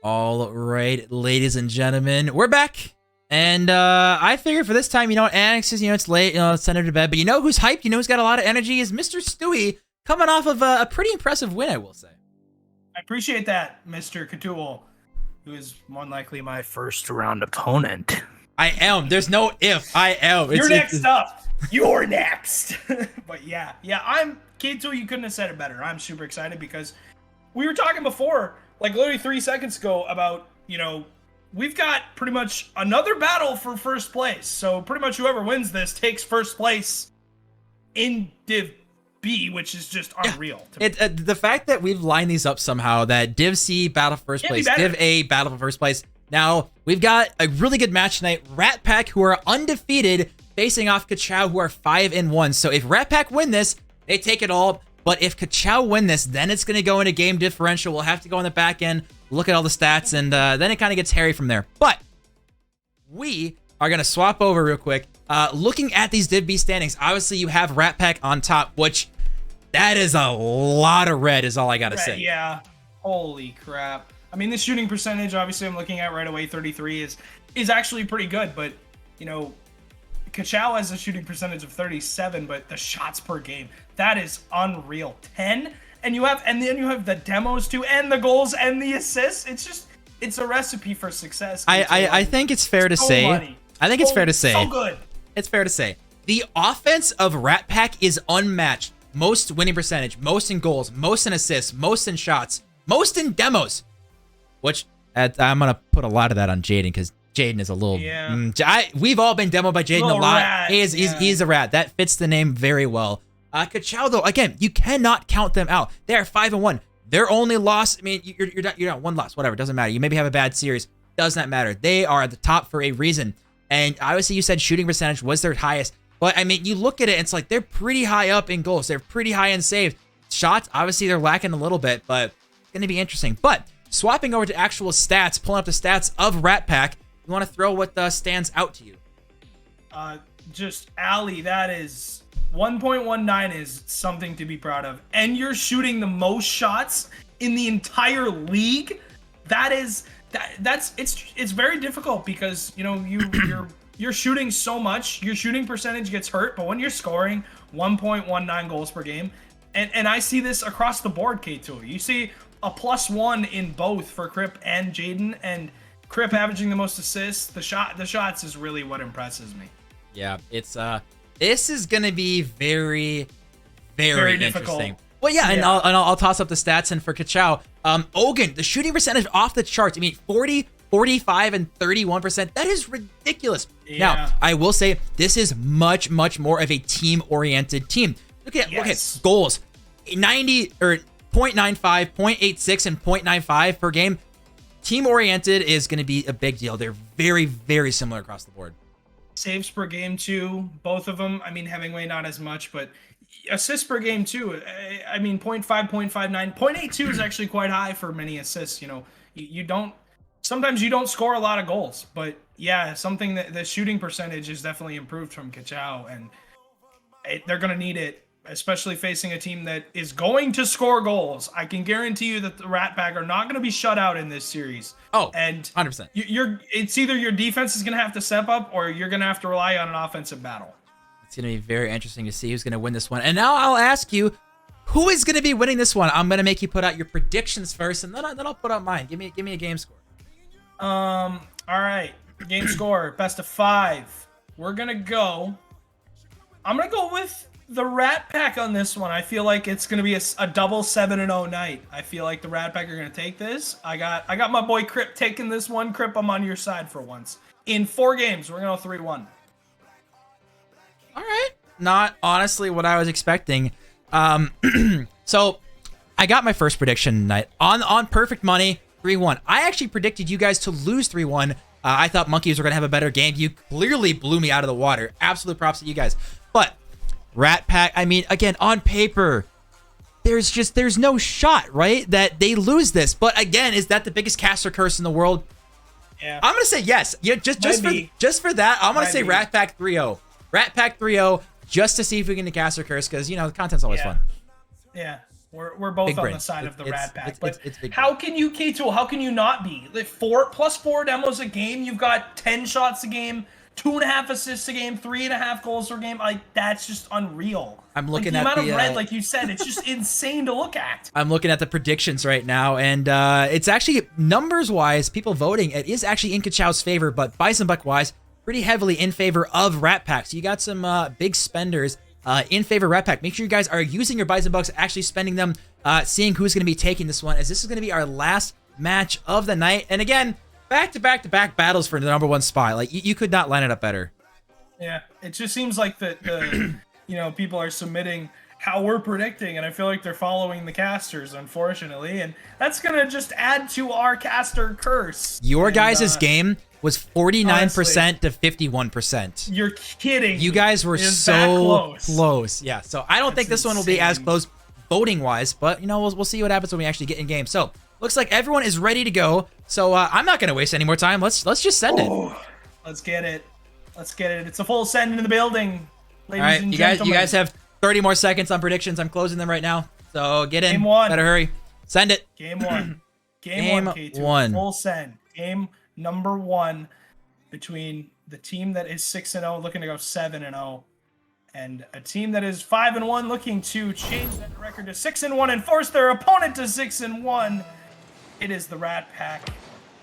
All right, ladies and gentlemen, we're back. And I figured for this time, Annex is, it's late, it's send her to bed. But you know who's hyped? You know who's got a lot of energy? Is Mr. Stewie, coming off of a pretty impressive win, I will say. I appreciate that, Mr. Kachow, who is more than likely my first round opponent. I am. There's no if. I am. You're next up. You're next. But yeah, I'm Kachow. You couldn't have said it better. I'm super excited because we were talking before, like literally 3 seconds ago, about, we've got pretty much another battle for first place. So pretty much whoever wins this takes first place in Div B, which is just unreal. The fact that we've lined these up somehow, that Div C battle for first place, Div A battle for first place. Now, we've got a really good match tonight. Rat Pack, who are undefeated, facing off Kachow, who are 5-1. So if Rat Pack win this, they take it all. But if Kachow win this, then it's going to go into game differential. We'll have to go on the back end, look at all the stats, and then it kind of gets hairy from there. But we are going to swap over real quick. Looking at these Div B standings, obviously you have Rat Pack on top, which that is a lot of red is all I got to say. Yeah. Holy crap. I mean, the shooting percentage, obviously I'm looking at right away, 33 is actually pretty good. But, Kachow has a shooting percentage of 37, but the shots per game, that is unreal. 10, and then you have the demos too, and the goals and the assists. It's a recipe for success. I think it's fair to say. Money. I think it's fair to say. So good. It's fair to say. The offense of Rat Pack is unmatched. Most winning percentage, most in goals, most in assists, most in shots, most in demos. Which I'm gonna put a lot of that on Jaden, because Jaden is a little. Yeah. We've all been demoed by Jaden a lot. Rat. He's a rat. That fits the name very well. Kachow, though, again, you cannot count them out. They are 5-1. Their only loss, I mean, you're not one loss, whatever, doesn't matter. You maybe have a bad series, does not matter. They are at the top for a reason. And obviously, you said shooting percentage was their highest, but I mean, you look at it, it's like they're pretty high up in goals. They're pretty high in saves. Shots, obviously, they're lacking a little bit, but it's gonna be interesting. But swapping over to actual stats, pulling up the stats of Rat Pack, you want to throw what stands out to you? Just Ali, that is 1.19 is something to be proud of, and you're shooting the most shots in the entire league. It's very difficult because you're shooting so much, your shooting percentage gets hurt, but when you're scoring 1.19 goals per game, and I see this across the board, K2, you see a +1 in both for Crip and Jaden, and Crip averaging the most assists. The shots is really what impresses me. Yeah, it's this is gonna be very, very difficult. Interesting. Well, yeah, and I'll toss up the stats. And for Kachow, Ogun, the shooting percentage off the charts. I mean, 40, 45, and 31%. That is ridiculous. Yeah. Now, I will say this is much, much more of a team-oriented team. Look at goals, 90 or 0.95, 0.86, and 0.95 per game. Team-oriented is going to be a big deal. They're very, very similar across the board. Saves per game, too. Both of them. I mean, Hemingway, not as much, but assists per game, too. I mean, 0.5, 0.59. 0.82 is actually quite high for many assists. Sometimes you don't score a lot of goals, but yeah, something that the shooting percentage is definitely improved from Kachow, and they're going to need it, especially facing a team that is going to score goals. I can guarantee you that the Rat Pack are not going to be shut out in this series. Oh, and 100%. It's either your defense is going to have to step up or you're going to have to rely on an offensive battle. It's going to be very interesting to see who's going to win this one. And now I'll ask you, who is going to be winning this one? I'm going to make you put out your predictions first, and then I'll put out mine. Give me a game score. All right. Game score, best of 5. I'm going to go with the Rat Pack on this one. I feel like it's going to be a double 7-0 night. I feel like the Rat Pack are going to take this. I got my boy Crip taking this one. Crip, I'm on your side for once. In 4 games, we're going to go 3-1. All right. Not honestly what I was expecting. So I got my first prediction tonight on perfect money, 3-1. I actually predicted you guys to lose 3-1. I thought Monkeys were going to have a better game. You clearly blew me out of the water. Absolute props to you guys. But Rat Pack, I mean, again, on paper, there's no shot, right, that they lose this. But again, is that the biggest caster curse in the world? Yeah. I'm gonna say yes. Yeah, just for that, I'm gonna say Rat Pack 3-0. Rat Pack 3-0, just to see if we can caster curse, because the content's always fun. Yeah. We're both big on brain. the side of the Rat Pack. But it's big how can you, Kachow, how can you not be? Like 4+4 demos a game, you've got 10 shots a game, 2.5 assists a game, 3.5 goals per game. Like, that's just unreal. I'm looking the at amount of red, like you said, it's just insane to look at. I'm looking at the predictions right now, and it's actually, numbers-wise, people voting, it is actually in Kachow's favor, but Bison-Buck-wise, pretty heavily in favor of Rat Pack. So you got some big spenders in favor of Rat Pack. Make sure you guys are using your Bison Bucks, actually spending them, seeing who's going to be taking this one, as this is going to be our last match of the night. And again, back-to-back-to-back battles for the #1 spot. Like, you could not line it up better. Yeah, it just seems like the people are submitting how we're predicting, and I feel like they're following the casters, unfortunately, and that's gonna just add to our caster curse. Your guys' game was 49% to 51%. You're kidding. You guys were so close. Yeah, so I don't think this one will be as close voting-wise, but, we'll see what happens when we actually get in game. So, looks like everyone is ready to go, so I'm not gonna waste any more time. Let's just send it. Let's get it. Let's get it. It's a full send in the building, ladies and gentlemen. You guys have 30 more seconds on predictions. I'm closing them right now. So get in. Game one. Better hurry. Send it. Game one. Game one. Full send. Game #1 between the team that is 6-0 looking to go 7-0 and a team that is 5-1 looking to change that record to 6-1 and force their opponent to 6-1. It is the Rat Pack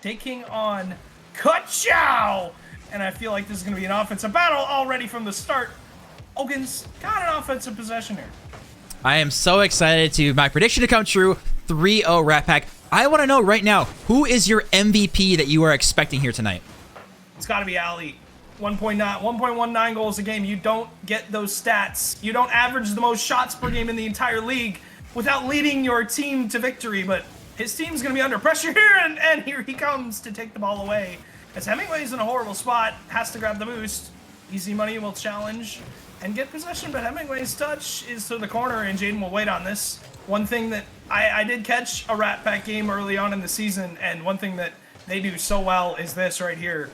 taking on Kachow. And I feel like this is going to be an offensive battle already from the start. Ogun's got an offensive possession here. I am so excited to my prediction to come true. 3-0 Rat Pack. I want to know right now, who is your MVP that you are expecting here tonight? It's got to be Ali. 1.19 goals a game. You don't get those stats. You don't average the most shots per game in the entire league without leading your team to victory. But his team's going to be under pressure here, and here he comes to take the ball away. As Hemingway's in a horrible spot, has to grab the boost. Easy Money will challenge and get possession, but Hemingway's touch is to the corner, and Jaden will wait on this. One thing that I did catch a Rat Pack game early on in the season, and one thing that they do so well is this right here.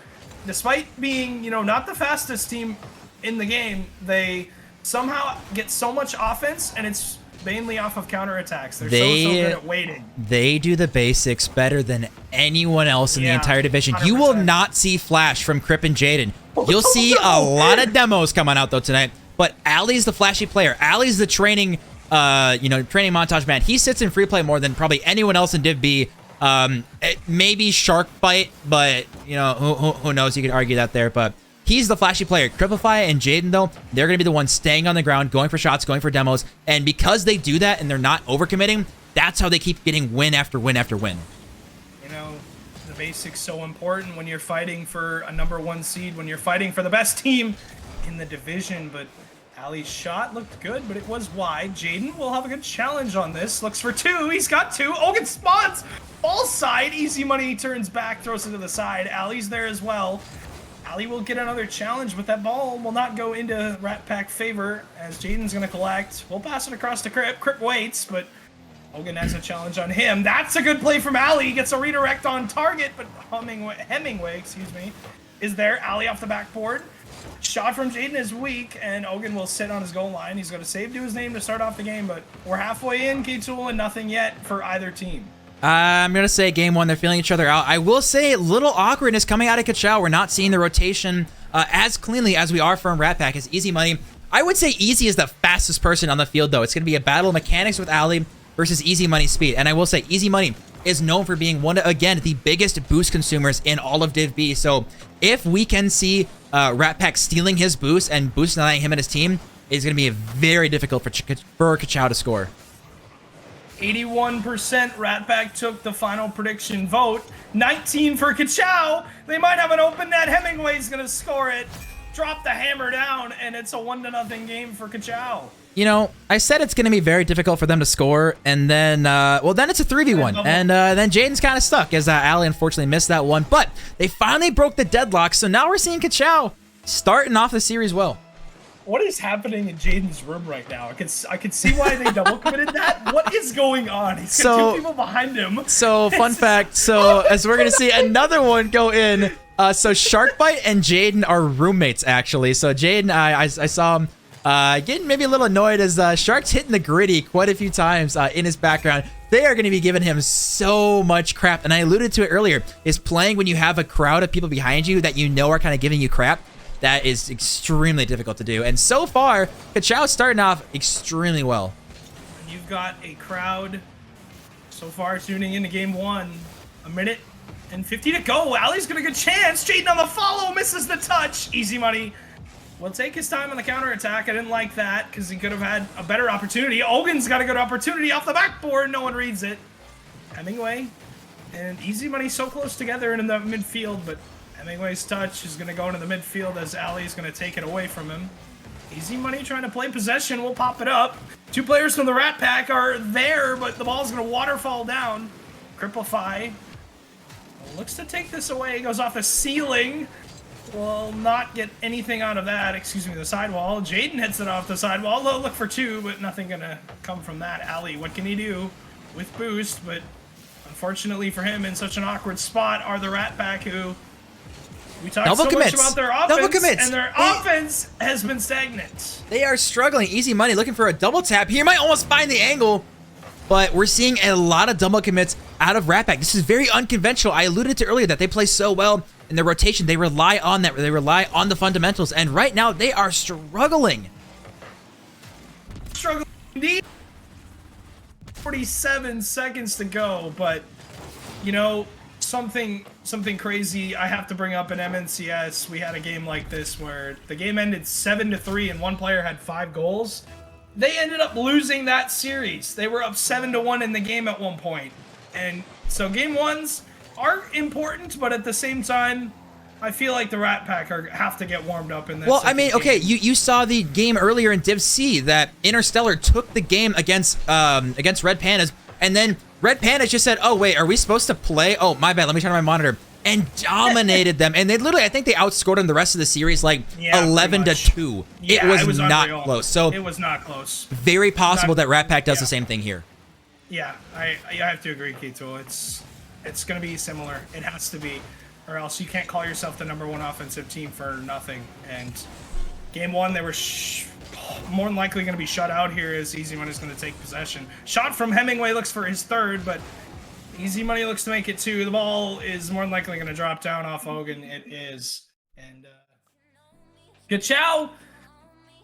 Despite being, not the fastest team in the game, they somehow get so much offense, and it's mainly off of counterattacks. They're so good at waiting. They do the basics better than anyone else in the entire division. 100%. You will not see Flash from Crip and Jaden. You'll see a lot of demos coming out though tonight. But Ali's the flashy player. Ali's the training, training montage man. He sits in free play more than probably anyone else in Div B. Maybe Shark Bite, but who knows? You could argue that there, but he's the flashy player. Cripify and Jaden, though, they're going to be the ones staying on the ground, going for shots, going for demos. And because they do that and they're not overcommitting, that's how they keep getting win after win after win. The basics so important when you're fighting for a #1 seed, when you're fighting for the best team in the division. But Ali's shot looked good, but it was wide. Jaden will have a good challenge on this. Looks for 2. He's got 2. Ogun spots. Ball side. Easy Money turns back, throws it to the side. Ali's there as well. Ali will get another challenge, but that ball will not go into Rat Pack favor as Jaden's going to collect. We'll pass it across to Crip. Crip waits, but Ogun has a challenge on him. That's a good play from Ali. Gets a redirect on target, but Hemingway, is there. Ali off the backboard. Shot from Jaden is weak, and Ogun will sit on his goal line. He's going to save to his name to start off the game, but we're halfway in, Kachow, and nothing yet for either team. I'm going to say game one, they're feeling each other out. I will say little awkwardness coming out of Kachow. We're not seeing the rotation as cleanly as we are from Rat Pack. It's Easy Money. I would say Easy is the fastest person on the field, though. It's going to be a battle of mechanics with Ali versus Easy Money speed. And I will say Easy Money is known for being again, the biggest boost consumers in all of Div B. So if we can see Rat Pack stealing his boost and boosting him and his team, it's going to be very difficult for Kachow to score. 81% Rat Pack took the final prediction vote. 19 for Kachow. They might have an open net. Hemingway's going to score it. Drop the hammer down, and it's a 1-0 game for Kachow. I said it's going to be very difficult for them to score, and then, then it's a 3v1, and then Jaden's kind of stuck as Ali unfortunately missed that one, but they finally broke the deadlock, so now we're seeing Kachow starting off the series well. What is happening in Jaden's room right now? I can see why they double committed that. What is going on? He's got 2 people behind him. So, fun fact. So, as we're going to see another one go in. So, Sharkbite and Jaden are roommates, actually. So, Jaden, I saw him Getting maybe a little annoyed as Shark's hitting the gritty quite a few times in his background. They are going to be giving him so much crap. And I alluded to it earlier, is playing when you have a crowd of people behind you that you know are kind of giving you crap. That is extremely difficult to do. And so far, Kachow's starting off extremely well. You've got a crowd so far tuning into game 1. A minute and 50 to go. Ali's going to get a chance. Jaden on the follow, misses the touch. Easy money. Will take his time on the counterattack. I didn't like that because he could have had a better opportunity. Ogun's got a good opportunity off the backboard. No one reads it. Hemingway and Easy Money so close together in the midfield, but Hemingway's touch is going to go into the midfield as Ali's going to take it away from him. Easy Money trying to play possession. We'll pop it up. 2 players from the Rat Pack are there, but the ball's going to waterfall down. Cripplify looks to take this away. Goes off the ceiling. Will not get anything out of that. Excuse me, the sidewall. Jaden hits it off the sidewall. They'll look for 2, but nothing gonna come from that. Ali, what can he do with boost? But unfortunately for him, in such an awkward spot, are the Rat Pack, who we talked so much about their offense, and their offense has been stagnant. They are struggling. Easy Money looking for a double tap. He might almost find the angle, but we're seeing a lot of double commits out of Rat Pack. This is very unconventional. I alluded to earlier that they play so well in their rotation. They rely on that. They rely on the fundamentals, and right now they are struggling. Struggling indeed. 47 seconds to go, but you know, something crazy I have to bring up in MNCS. We had a game like this where the game ended 7-3 and one player had 5 goals. They ended up losing that series. They were up 7-1 in the game at one point. And so game 1s are important, but at the same time, I feel like the Rat Pack have to get warmed up in this. Well, I mean, okay, you saw the game earlier in Div C that Interstellar took the game against Red Pandas, and then Red Pandas just said, "Oh wait, are we supposed to play? Oh my bad, let me turn on my monitor." And dominated them, and they literally, I think they outscored them the rest of the series like 11-2. Yeah, it was not close. So it was not close. Very possible that Rat Pack does the same thing here. Yeah, I have to agree, Kachow. It's going to be similar. It has to be, or else you can't call yourself the #1 offensive team for nothing. And game 1, they were more than likely going to be shut out here as Easy Money is going to take possession. Shot from Hemingway looks for his 3rd, but Easy Money looks to make it 2. The ball is more than likely going to drop down off Ogun. It is. And Kachow,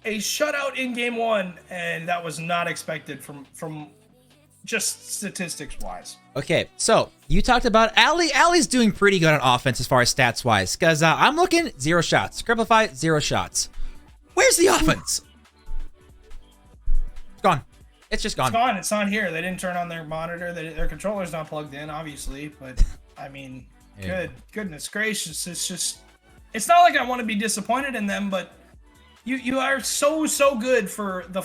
a shutout in game 1, and that was not expected from just statistics-wise. Okay, so you talked about Ali. Ali's doing pretty good on offense as far as stats-wise, because I'm looking 0 shots. Cripplify, 0 shots. Where's the offense? It's gone. It's just gone. It's gone. It's not here. They didn't turn on their monitor. Their controller's not plugged in, obviously. But, I mean, goodness gracious. It's just... It's not like I want to be disappointed in them, but you are so good for the...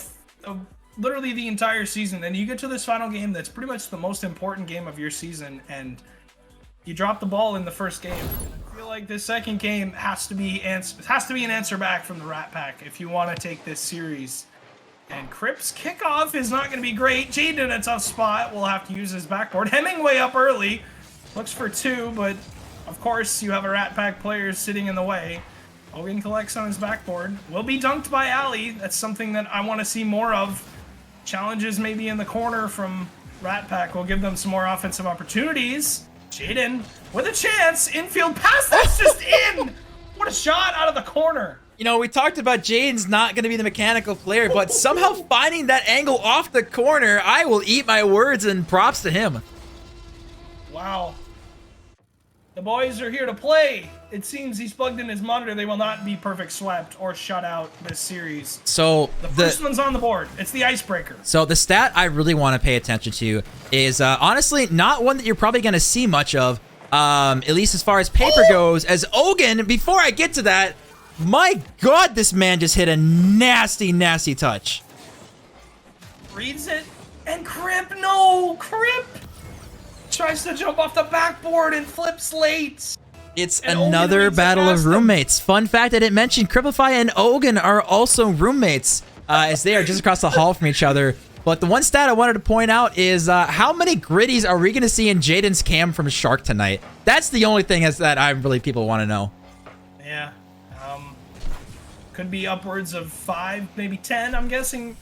literally the entire season, and you get to this final game that's pretty much the most important game of your season, and you drop the ball in the first game. I feel like this second game has to be an answer back from the Rat Pack if you want to take this series. And Crip's kickoff is not going to be great. Jaden in a tough spot. Will have to use his backboard. Hemingway up early. Looks for 2, but of course you have a Rat Pack player sitting in the way. Ogun collects on his backboard. Will be dunked by Ali. That's something that I want to see more of. Challenges maybe in the corner from Rat Pack will give them some more offensive opportunities. Jaden with a chance. Infield pass. That's just in. What a shot out of the corner. You know, we talked about Jaden's not going to be the mechanical player, but somehow finding that angle off the corner, I will eat my words, and props to him. Wow. The boys are here to play. It seems he's plugged in his monitor. They will not be perfect swept or shut out this series. So the first one's on the board. It's the icebreaker. So the stat I really want to pay attention to is honestly not one that you're probably going to see much of, at least as far as paper goes, as Ogun, before I get to that, my God, this man just hit a nasty, nasty touch. Reads it, and Crip, no, Crip tries to jump off the backboard and flips late. It's another battle of roommates. Fun fact I didn't mention, Cripplify and Ogun are also roommates, as they are just across the hall from each other. But the one stat I wanted to point out is how many gritties are we going to see in Jaden's cam from Shark tonight? That's the only thing that I really people want to know. Yeah. Could be upwards of 5, maybe 10, I'm guessing.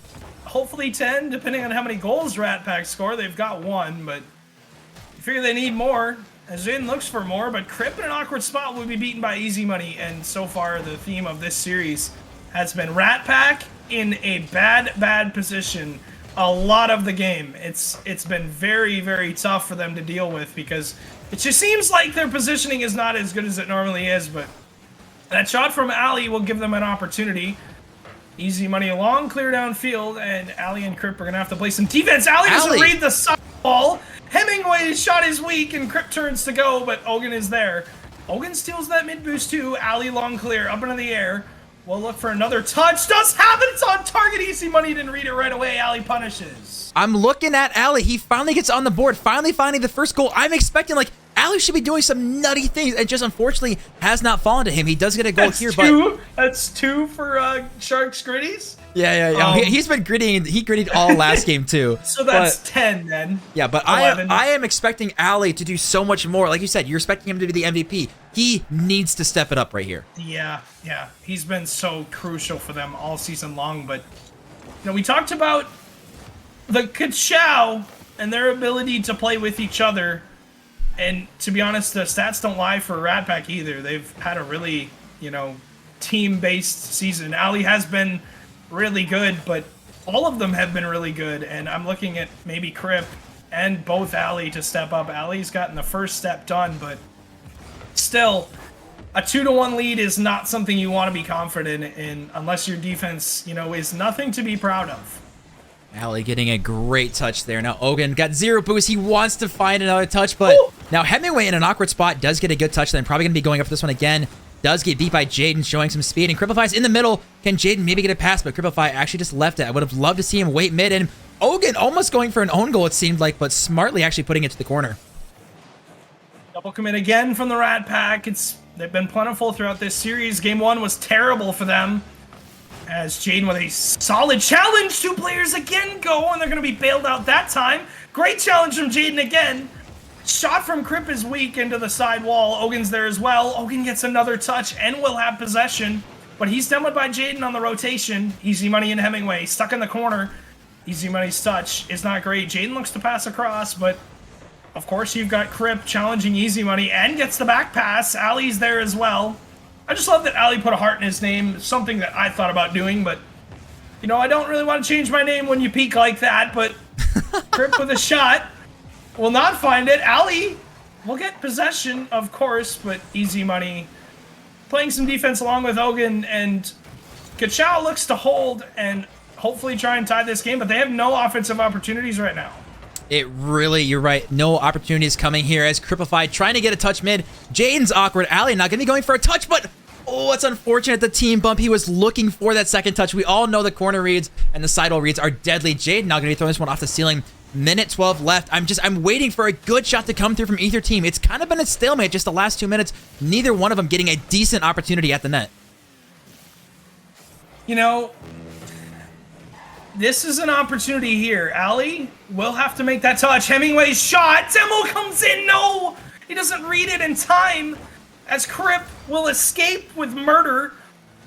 Hopefully 10, depending on how many goals Rat Pack score. They've got 1, but you figure they need more. As Jaden looks for more, but Crip in an awkward spot will be beaten by Easy Money. And so far, the theme of this series has been Rat Pack in a bad position a lot of the game. It's been very, very tough for them to deal with because it just seems like their positioning is not as good as it normally is. But that shot from Ali will give them an opportunity. Easy Money along, clear downfield, and Ali and Crip are going to have to play some defense. Ali doesn't read the side ball. Hemingway's shot is weak, and Crip turns to go, but Ogun is there. Ogun steals that mid boost too. Ali long clear, up into the air. We'll look for another touch. Does have it. It's on target. Easy Money didn't read it right away. Ali punishes. I'm looking at Ali. He finally gets on the board, finally finding the first goal. I'm expecting, like, Ali should be doing some nutty things, and just unfortunately has not fallen to him. He does get a goal here, but that's 2 for Sharks Gritties. Yeah. He's been grittying. He grittied all last game too. So that's 10 then. Yeah, but 11. I am expecting Ali to do so much more. Like you said, you're expecting him to be the MVP. He needs to step it up right here. Yeah. He's been so crucial for them all season long. But we talked about the Kachow and their ability to play with each other. And to be honest, the stats don't lie for Rat Pack either. They've had a really, team-based season. Ali has been really good, but all of them have been really good. And I'm looking at maybe Crip and both Ali to step up. Ali's gotten the first step done, but still, a 2-1 lead is not something you want to be confident in unless your defense, is nothing to be proud of. Ali getting a great touch there. Now Ogun got 0 boost. He wants to find another touch, but now Hemingway in an awkward spot does get a good touch. Then probably going to be going up for this one again. Does get beat by Jaden, showing some speed. And Cripplify's in the middle. Can Jaden maybe get a pass? But Cripplify actually just left it. I would have loved to see him wait mid. And Ogun almost going for an own goal, it seemed like, but smartly actually putting it to the corner. Double commit again from the Rat Pack. They've been plentiful throughout this series. Game 1 was terrible for them. As Jaden with a solid challenge, 2 players again go, and they're going to be bailed out that time. Great challenge from Jaden again. Shot from Crip is weak into the side wall. Ogun's there as well. Ogun gets another touch and will have possession, but he's demoed by Jaden on the rotation. Easy Money and Hemingway stuck in the corner. Easy Money's touch is not great. Jaden looks to pass across, but of course you've got Crip challenging Easy Money and gets the back pass. Ali's there as well. I just love that Ali put a heart in his name, something that I thought about doing, but, I don't really want to change my name when you peek like that, but Crip with a shot will not find it. Ali will get possession, of course, but Easy Money playing some defense along with Ogun, and Kachow looks to hold and hopefully try and tie this game, but they have no offensive opportunities right now. You're right. No opportunities coming here as Cripplify trying to get a touch mid. Jaden's awkward. Ali not going to be going for a touch, but it's unfortunate the team bump. He was looking for that second touch. We all know the corner reads and the sidewall reads are deadly. Jaden now going to be throwing this one off the ceiling. Minute 12 left. I'm waiting for a good shot to come through from either team. It's kind of been a stalemate just the last 2 minutes. Neither one of them getting a decent opportunity at the net. This is an opportunity here. Ali will have to make that touch. Hemingway's shot. Demo comes in. No! He doesn't read it in time. As Crip will escape with murder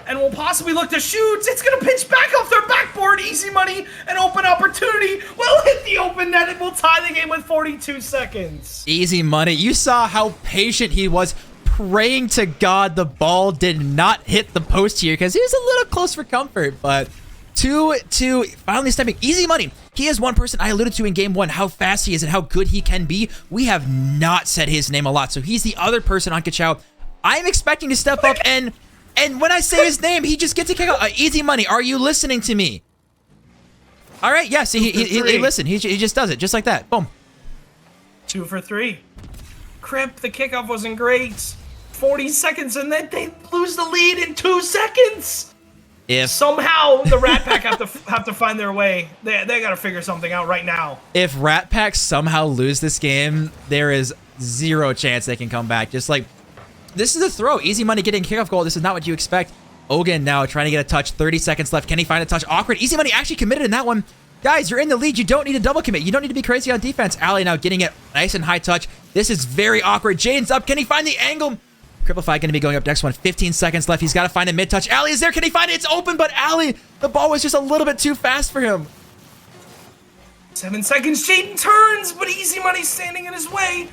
and will possibly look to shoot. It's going to pitch back off their backboard. Easy Money. An open opportunity. Will hit the open net and will tie the game with 42 seconds. Easy Money. You saw how patient he was, praying to God the ball did not hit the post here because he was a little close for comfort, but 2-2, finally stepping. Easy Money. He is one person I alluded to in game 1, how fast he is and how good he can be. We have not said his name a lot, so he's the other person on Kachow I'm expecting to step up, and when I say his name, he just gets a kick out. Easy Money, are you listening to me? All right, yes, he listen. He just does it, just like that. Boom. 2 for 3. Crip, the kickoff wasn't great. 40 seconds, and then they lose the lead in 2 seconds. If somehow the Rat Pack have to find their way, they got to figure something out right now. If Rat Pack somehow lose this game, there is 0 chance they can come back. Just like, this is a throw. Easy Money getting kickoff goal. This is not what you expect. Ogun now trying to get a touch. 30 seconds left. Can he find a touch? Awkward. Easy Money actually committed in that one. Guys, you're in the lead. You don't need to double commit. You don't need to be crazy on defense. Ali now getting it nice and high touch. This is very awkward. Jaden's up. Can he find the angle? Cripplify going to be going up next one. 15 seconds left. He's got to find a mid-touch. Ali is there. Can he find it? It's open, but Ali, the ball was just a little bit too fast for him. 7 seconds. Jaden turns, but Easy Money's standing in his way.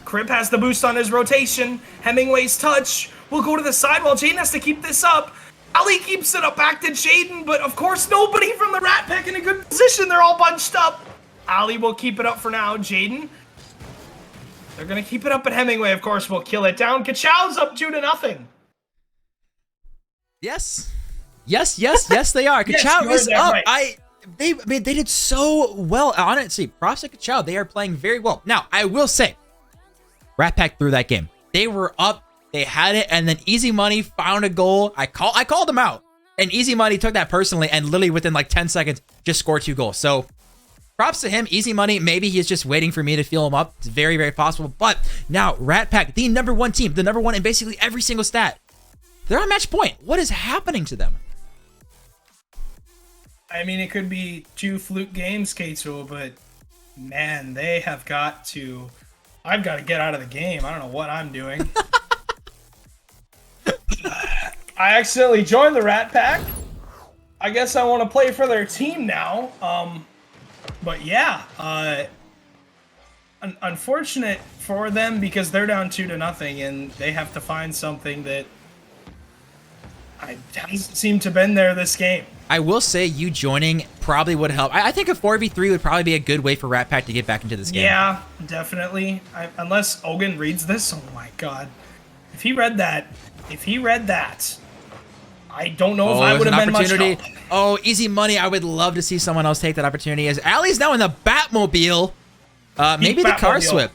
Crip has the boost on his rotation. Hemingway's touch will go to the side while Jaden has to keep this up. Ali keeps it up back to Jaden, but of course nobody from the Rat Pack in a good position. They're all bunched up. Ali will keep it up for now. Jaden, they're going to keep it up, but Hemingway, of course, will kill it down. Kachow's up 2-0. Yes. Yes, they are. Kachow is up. Right. They did so well. Honestly, props to Kachow. They are playing very well. Now, I will say, Rat Pack threw that game. They were up. They had it, and then Easy Money found a goal. I called them out, and Easy Money took that personally, and literally within like 10 seconds, just scored 2 goals. So, props to him. Easy Money. Maybe he's just waiting for me to feel him up. It's very, very possible. But now, Rat Pack, the #1 team, the #1 in basically every single stat. They're on match point. What is happening to them? I mean, it could be 2 fluke games, Kachow, but man, they have got to... I've got to get out of the game. I don't know what I'm doing. I accidentally joined the Rat Pack. I guess I want to play for their team now. But yeah, unfortunate for them because they're down 2-0 and they have to find something that hasn't seemed to been there this game. I will say you joining probably would help. I think a 4v3 would probably be a good way for Rat Pack to get back into this game. Yeah, definitely. Unless Ogun reads this, oh my god. If he read that, I don't know if I would have been much help. Oh, Easy Money. I would love to see someone else take that opportunity. As Ali's now in the Batmobile. Maybe the car switch.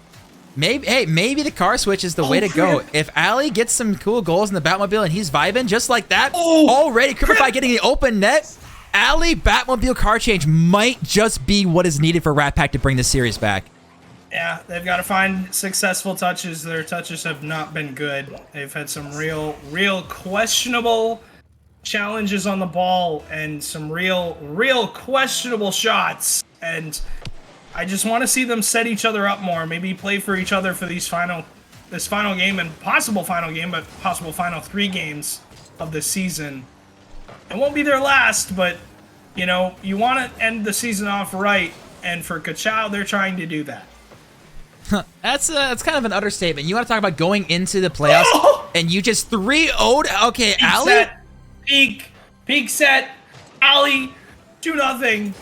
Maybe the car switch is the way to go. If Ali gets some cool goals in the Batmobile and he's vibing just like that, already Cripplify getting the open net, Ali Batmobile car change might just be what is needed for Rat Pack to bring this series back. Yeah, they've got to find successful touches. Their touches have not been good. They've had some real questionable challenges on the ball and some real questionable shots. And I just want to see them set each other up more. Maybe play for each other for this final game and possible final game, but possible final 3 games of the season. It won't be their last, but you know, you want to end the season off right, and for Kachow, they're trying to do that. That's kind of an understatement. You want to talk about going into the playoffs and you just 3-0'd? Okay, Ali? Peak set, Ali, 2-0.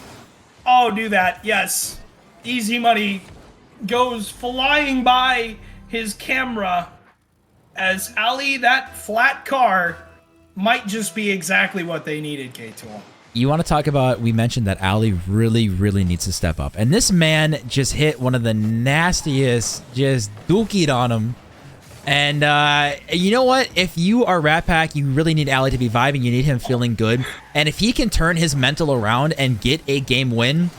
Oh, do that, yes. Easy Money goes flying by his camera as Ali, that flat car, might just be exactly what they needed, K-Tool. You want to talk about, we mentioned that Ali really needs to step up. And this man just hit one of the nastiest, just dookied on him. And you know what? If you are Rat Pack, you really need Ali to be vibing. You need him feeling good. And if he can turn his mental around and get a game win,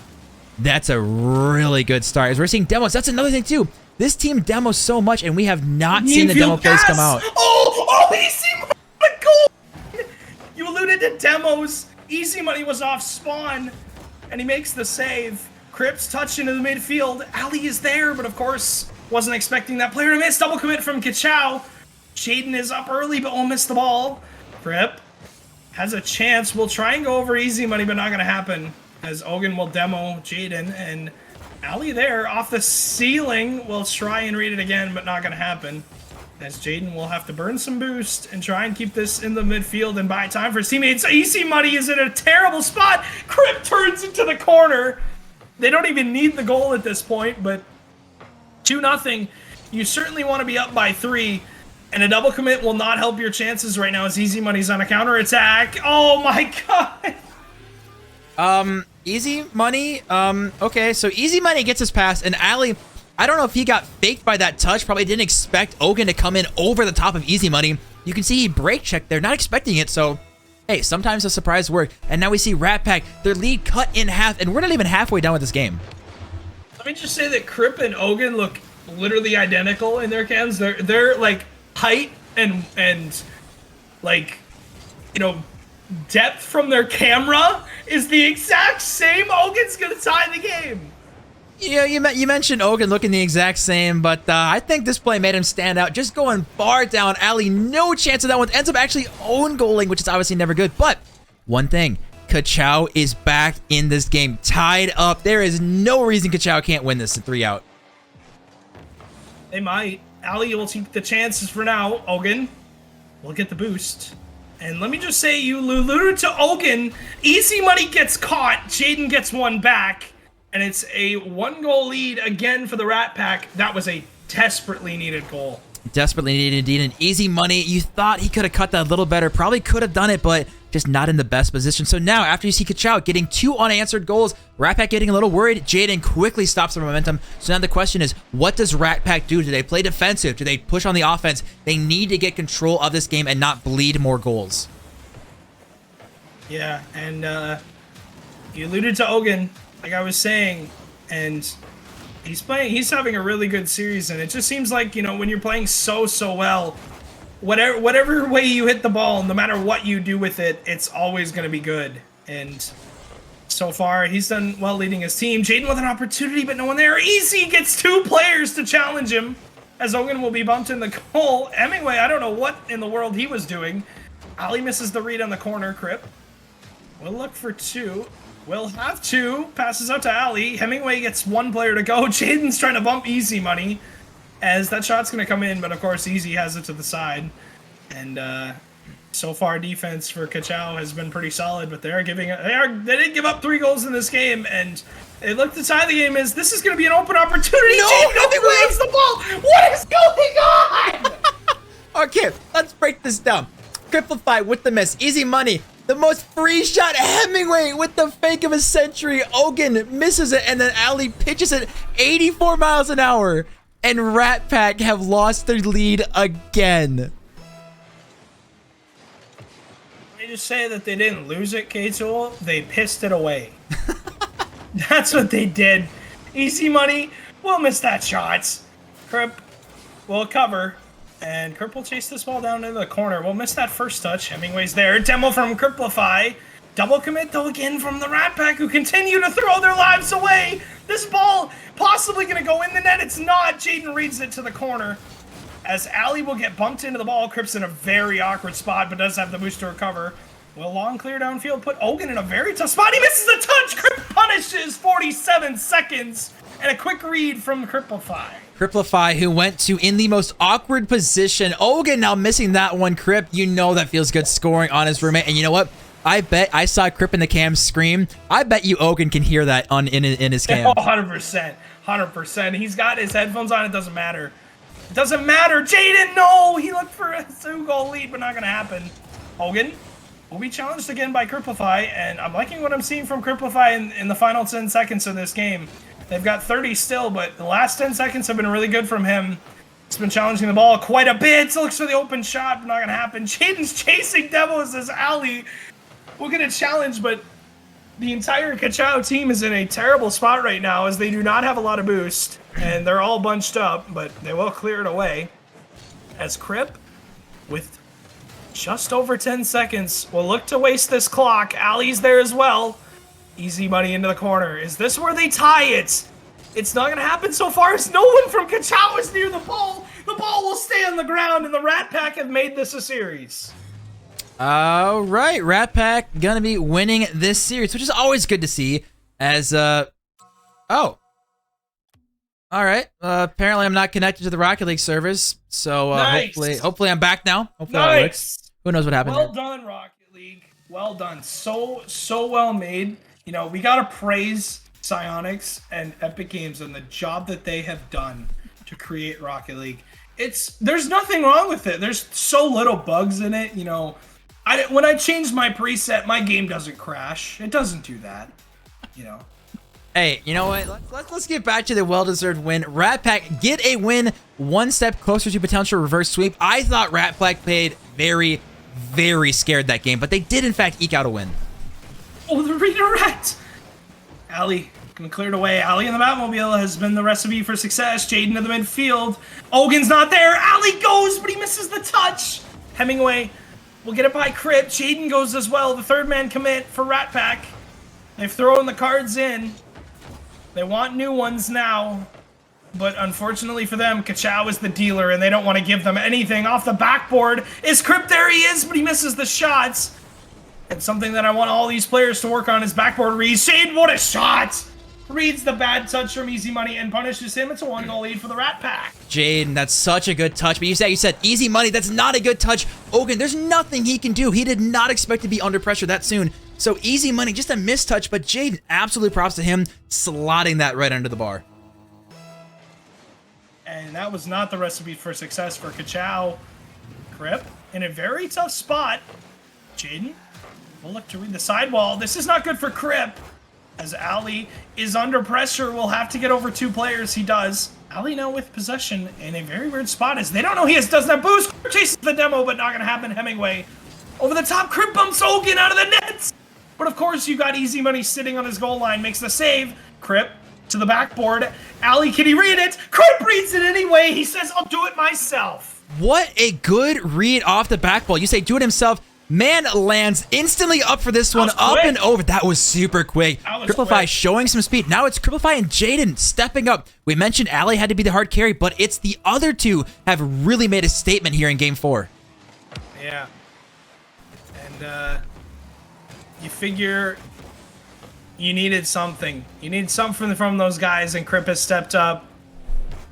that's a really good start. As we're seeing demos, that's another thing too. This team demos so much, and we have not seen the demo plays come out. Easy Money, goal! You alluded to demos. Easy Money was off spawn, and he makes the save. Cripps touched into the midfield. Ali is there, but of course, wasn't expecting that player to miss. Double commit from Kachow. Jaden is up early, but will miss the ball. Crip has a chance. We'll try and go over Easy Money, but not going to happen, as Ogun will demo Jaden, and Ali there off the ceiling will try and read it again, but not going to happen, as Jaden will have to burn some boost and try and keep this in the midfield and buy time for his teammates. Easy Money is in a terrible spot. Crip turns into the corner. They don't even need the goal at this point, but 2-0. You certainly want to be up by 3, and a double commit will not help your chances right now as Easy Money's on a counter attack. Oh my god. Easy Money. Okay, so Easy Money gets his pass, and Ali, I don't know if he got faked by that touch. Probably didn't expect Ogun to come in over the top of Easy Money. You can see he brake checked there, not expecting it. So, hey, sometimes a surprise work. And now we see Rat Pack, their lead cut in half, and we're not even halfway done with this game. Let me just say that Crip and Ogun look literally identical in their cams. They're like height and like, you know, depth from their camera is the exact same. Ogun's gonna tie the game. Yeah, you mentioned Ogun looking the exact same, but I think this play made him stand out. Just going far down, Ali, no chance of that one. Ends up actually own goaling, which is obviously never good. But one thing, Kachow is back in this game, tied up. There is no reason Kachow can't win this in 3 out. They might. Ali will take the chances for now. Ogun will get the boost. And let me just say, you alluded to Ogun. Easy money gets caught. Jaden gets one back. And it's a 1-goal lead again for the Rat Pack. That was a desperately needed goal. Desperately needed indeed. And easy money. You thought he could have cut that a little better. Probably could have done it, but just not in the best position. So now, after you see Kachow getting 2 unanswered goals, Rat Pack getting a little worried, Jaden quickly stops the momentum. So now the question is, what does Rat Pack do? Do they play defensive? Do they push on the offense? They need to get control of this game and not bleed more goals. Yeah, and you alluded to Ogun, like I was saying, and he's having a really good series, and it just seems like, you know, when you're playing so well, whatever way you hit the ball, no matter what you do with it, it's always going to be good. And so far, he's done well leading his team. Jaden with an opportunity, but no one there. Easy gets 2 players to challenge him, as Ogun will be bumped in the goal. Hemingway, I don't know what in the world he was doing. Ali misses the read on the corner. Crip will look for 2. Will have 2. Passes out to Ali. Hemingway gets 1 player to go. Jaden's trying to bump Easy money, as that shot's going to come in, but of course Easy has it to the side. And so far defense for Kachow has been pretty solid, but they didn't give up 3 goals in this game, and it looked the side of the game is this is going to be an open opportunity. No, Hemingway hits the ball. What is going on? Okay, let's break this down. Cripplify with the miss. Easy money. The most free shot. Hemingway with the fake of a century. Ogun misses it, and then Ali pitches it 84 miles an hour. And Rat Pack have lost their lead again. Let me just say that they didn't lose it, Kachow. They pissed it away. That's what they did. Easy money. We'll miss that shot. Crip will cover. And Crip will chase this ball down into the corner. We'll miss that first touch. Hemingway's there. Demo from Cripplify. Double commit, though, again from the Rat Pack, who continue to throw their lives away. This ball possibly going to go in the net. It's not. Jaden reads it to the corner. As Ali will get bumped into the ball. Crip's in a very awkward spot, but does have the boost to recover. Will long clear downfield put Ogun in a very tough spot. He misses the touch. Crip punishes 47 seconds. And a quick read from Cripplify. Cripplify, who went to in the most awkward position. Ogun now missing that one. Crip, you know that feels good scoring on his roommate. And you know what? I bet I saw Crip in the cam scream. I bet you Ogun can hear that in his cam. Oh, 100%. 100%. He's got his headphones on. It doesn't matter. It doesn't matter. Jaden, no! He looked for a 2-goal lead, but not going to happen. Ogun will be challenged again by Cripplify, and I'm liking what I'm seeing from Cripplify in the final 10 seconds of this game. They've got 30 still, but the last 10 seconds have been really good from him. He's been challenging the ball quite a bit. Looks for the open shot, but not going to happen. Jaden's chasing Devils as Ali will get a challenge, but the entire Kachow team is in a terrible spot right now as they do not have a lot of boost, and they're all bunched up, but they will clear it away. As Crip, with just over 10 seconds, will look to waste this clock. Ali's there as well. Easy money into the corner. Is this where they tie it? It's not going to happen so far as no one from Kachow is near the ball. The ball will stay on the ground, and the Rat Pack have made this a series. All right, Rat Pack gonna be winning this series, which is always good to see. As oh, all right. Apparently, I'm not connected to the Rocket League servers, so nice. hopefully, I'm back now. Hopefully, nice. that works. Who knows what happened? Well done, Rocket League. Well done. So well made. You know, we gotta praise Psyonix and Epic Games and the job that they have done to create Rocket League. There's nothing wrong with it. There's so little bugs in it. You know, when I change my preset, my game doesn't crash. It doesn't do that. You know. Hey, you know what? Let's get back to the well-deserved win. Rat Pack get a win, one step closer to potential reverse sweep. I thought Rat Pack played very, very scared that game, but they did in fact eke out a win. Oh, the redirect! Ali can clear it away. Ali in the Batmobile has been the recipe for success. Jaden to the midfield. Ogun's not there. Ali goes, but he misses the touch. Hemingway will get it by Crip. Jaden goes as well. The third man commit for Rat Pack. They've thrown the cards in. They want new ones now. But unfortunately for them, Kachow is the dealer, and they don't want to give them anything. Off the backboard is Crip. There he is, but he misses the shots. And something that I want all these players to work on is backboard reads. Shane, what a shot! Reads the bad touch from Easy Money and punishes him. It's a 1-goal lead for the Rat Pack. Jaden, that's such a good touch. But you said Easy Money, that's not a good touch. Ogun, there's nothing he can do. He did not expect to be under pressure that soon. So Easy Money, just a mistouch, but Jaden, absolute props to him slotting that right under the bar. And that was not the recipe for success for Kachow. Crip in a very tough spot. Jaden will look to read the sidewall. This is not good for Crip. As Ali is under pressure, will have to get over 2 players. He does. Ali now with possession in a very weird spot as they don't know he doesn't have boost. Chases the demo, but not going to happen. Hemingway over the top. Crip bumps Ogun out of the nets. But of course, you got Easy Money sitting on his goal line. Makes the save. Crip to the backboard. Ali, can he read it? Crip reads it anyway. He says, I'll do it myself. What a good read off the backball. You say do it himself. Man lands instantly up for this one, up and over. That was super quick. Cripplify showing some speed. Now it's Cripplify and Jaden stepping up. We mentioned Ali had to be the hard carry, but it's the other two have really made a statement here in Game 4. Yeah. And you figure you needed something. You need something from those guys, and Crip has stepped up.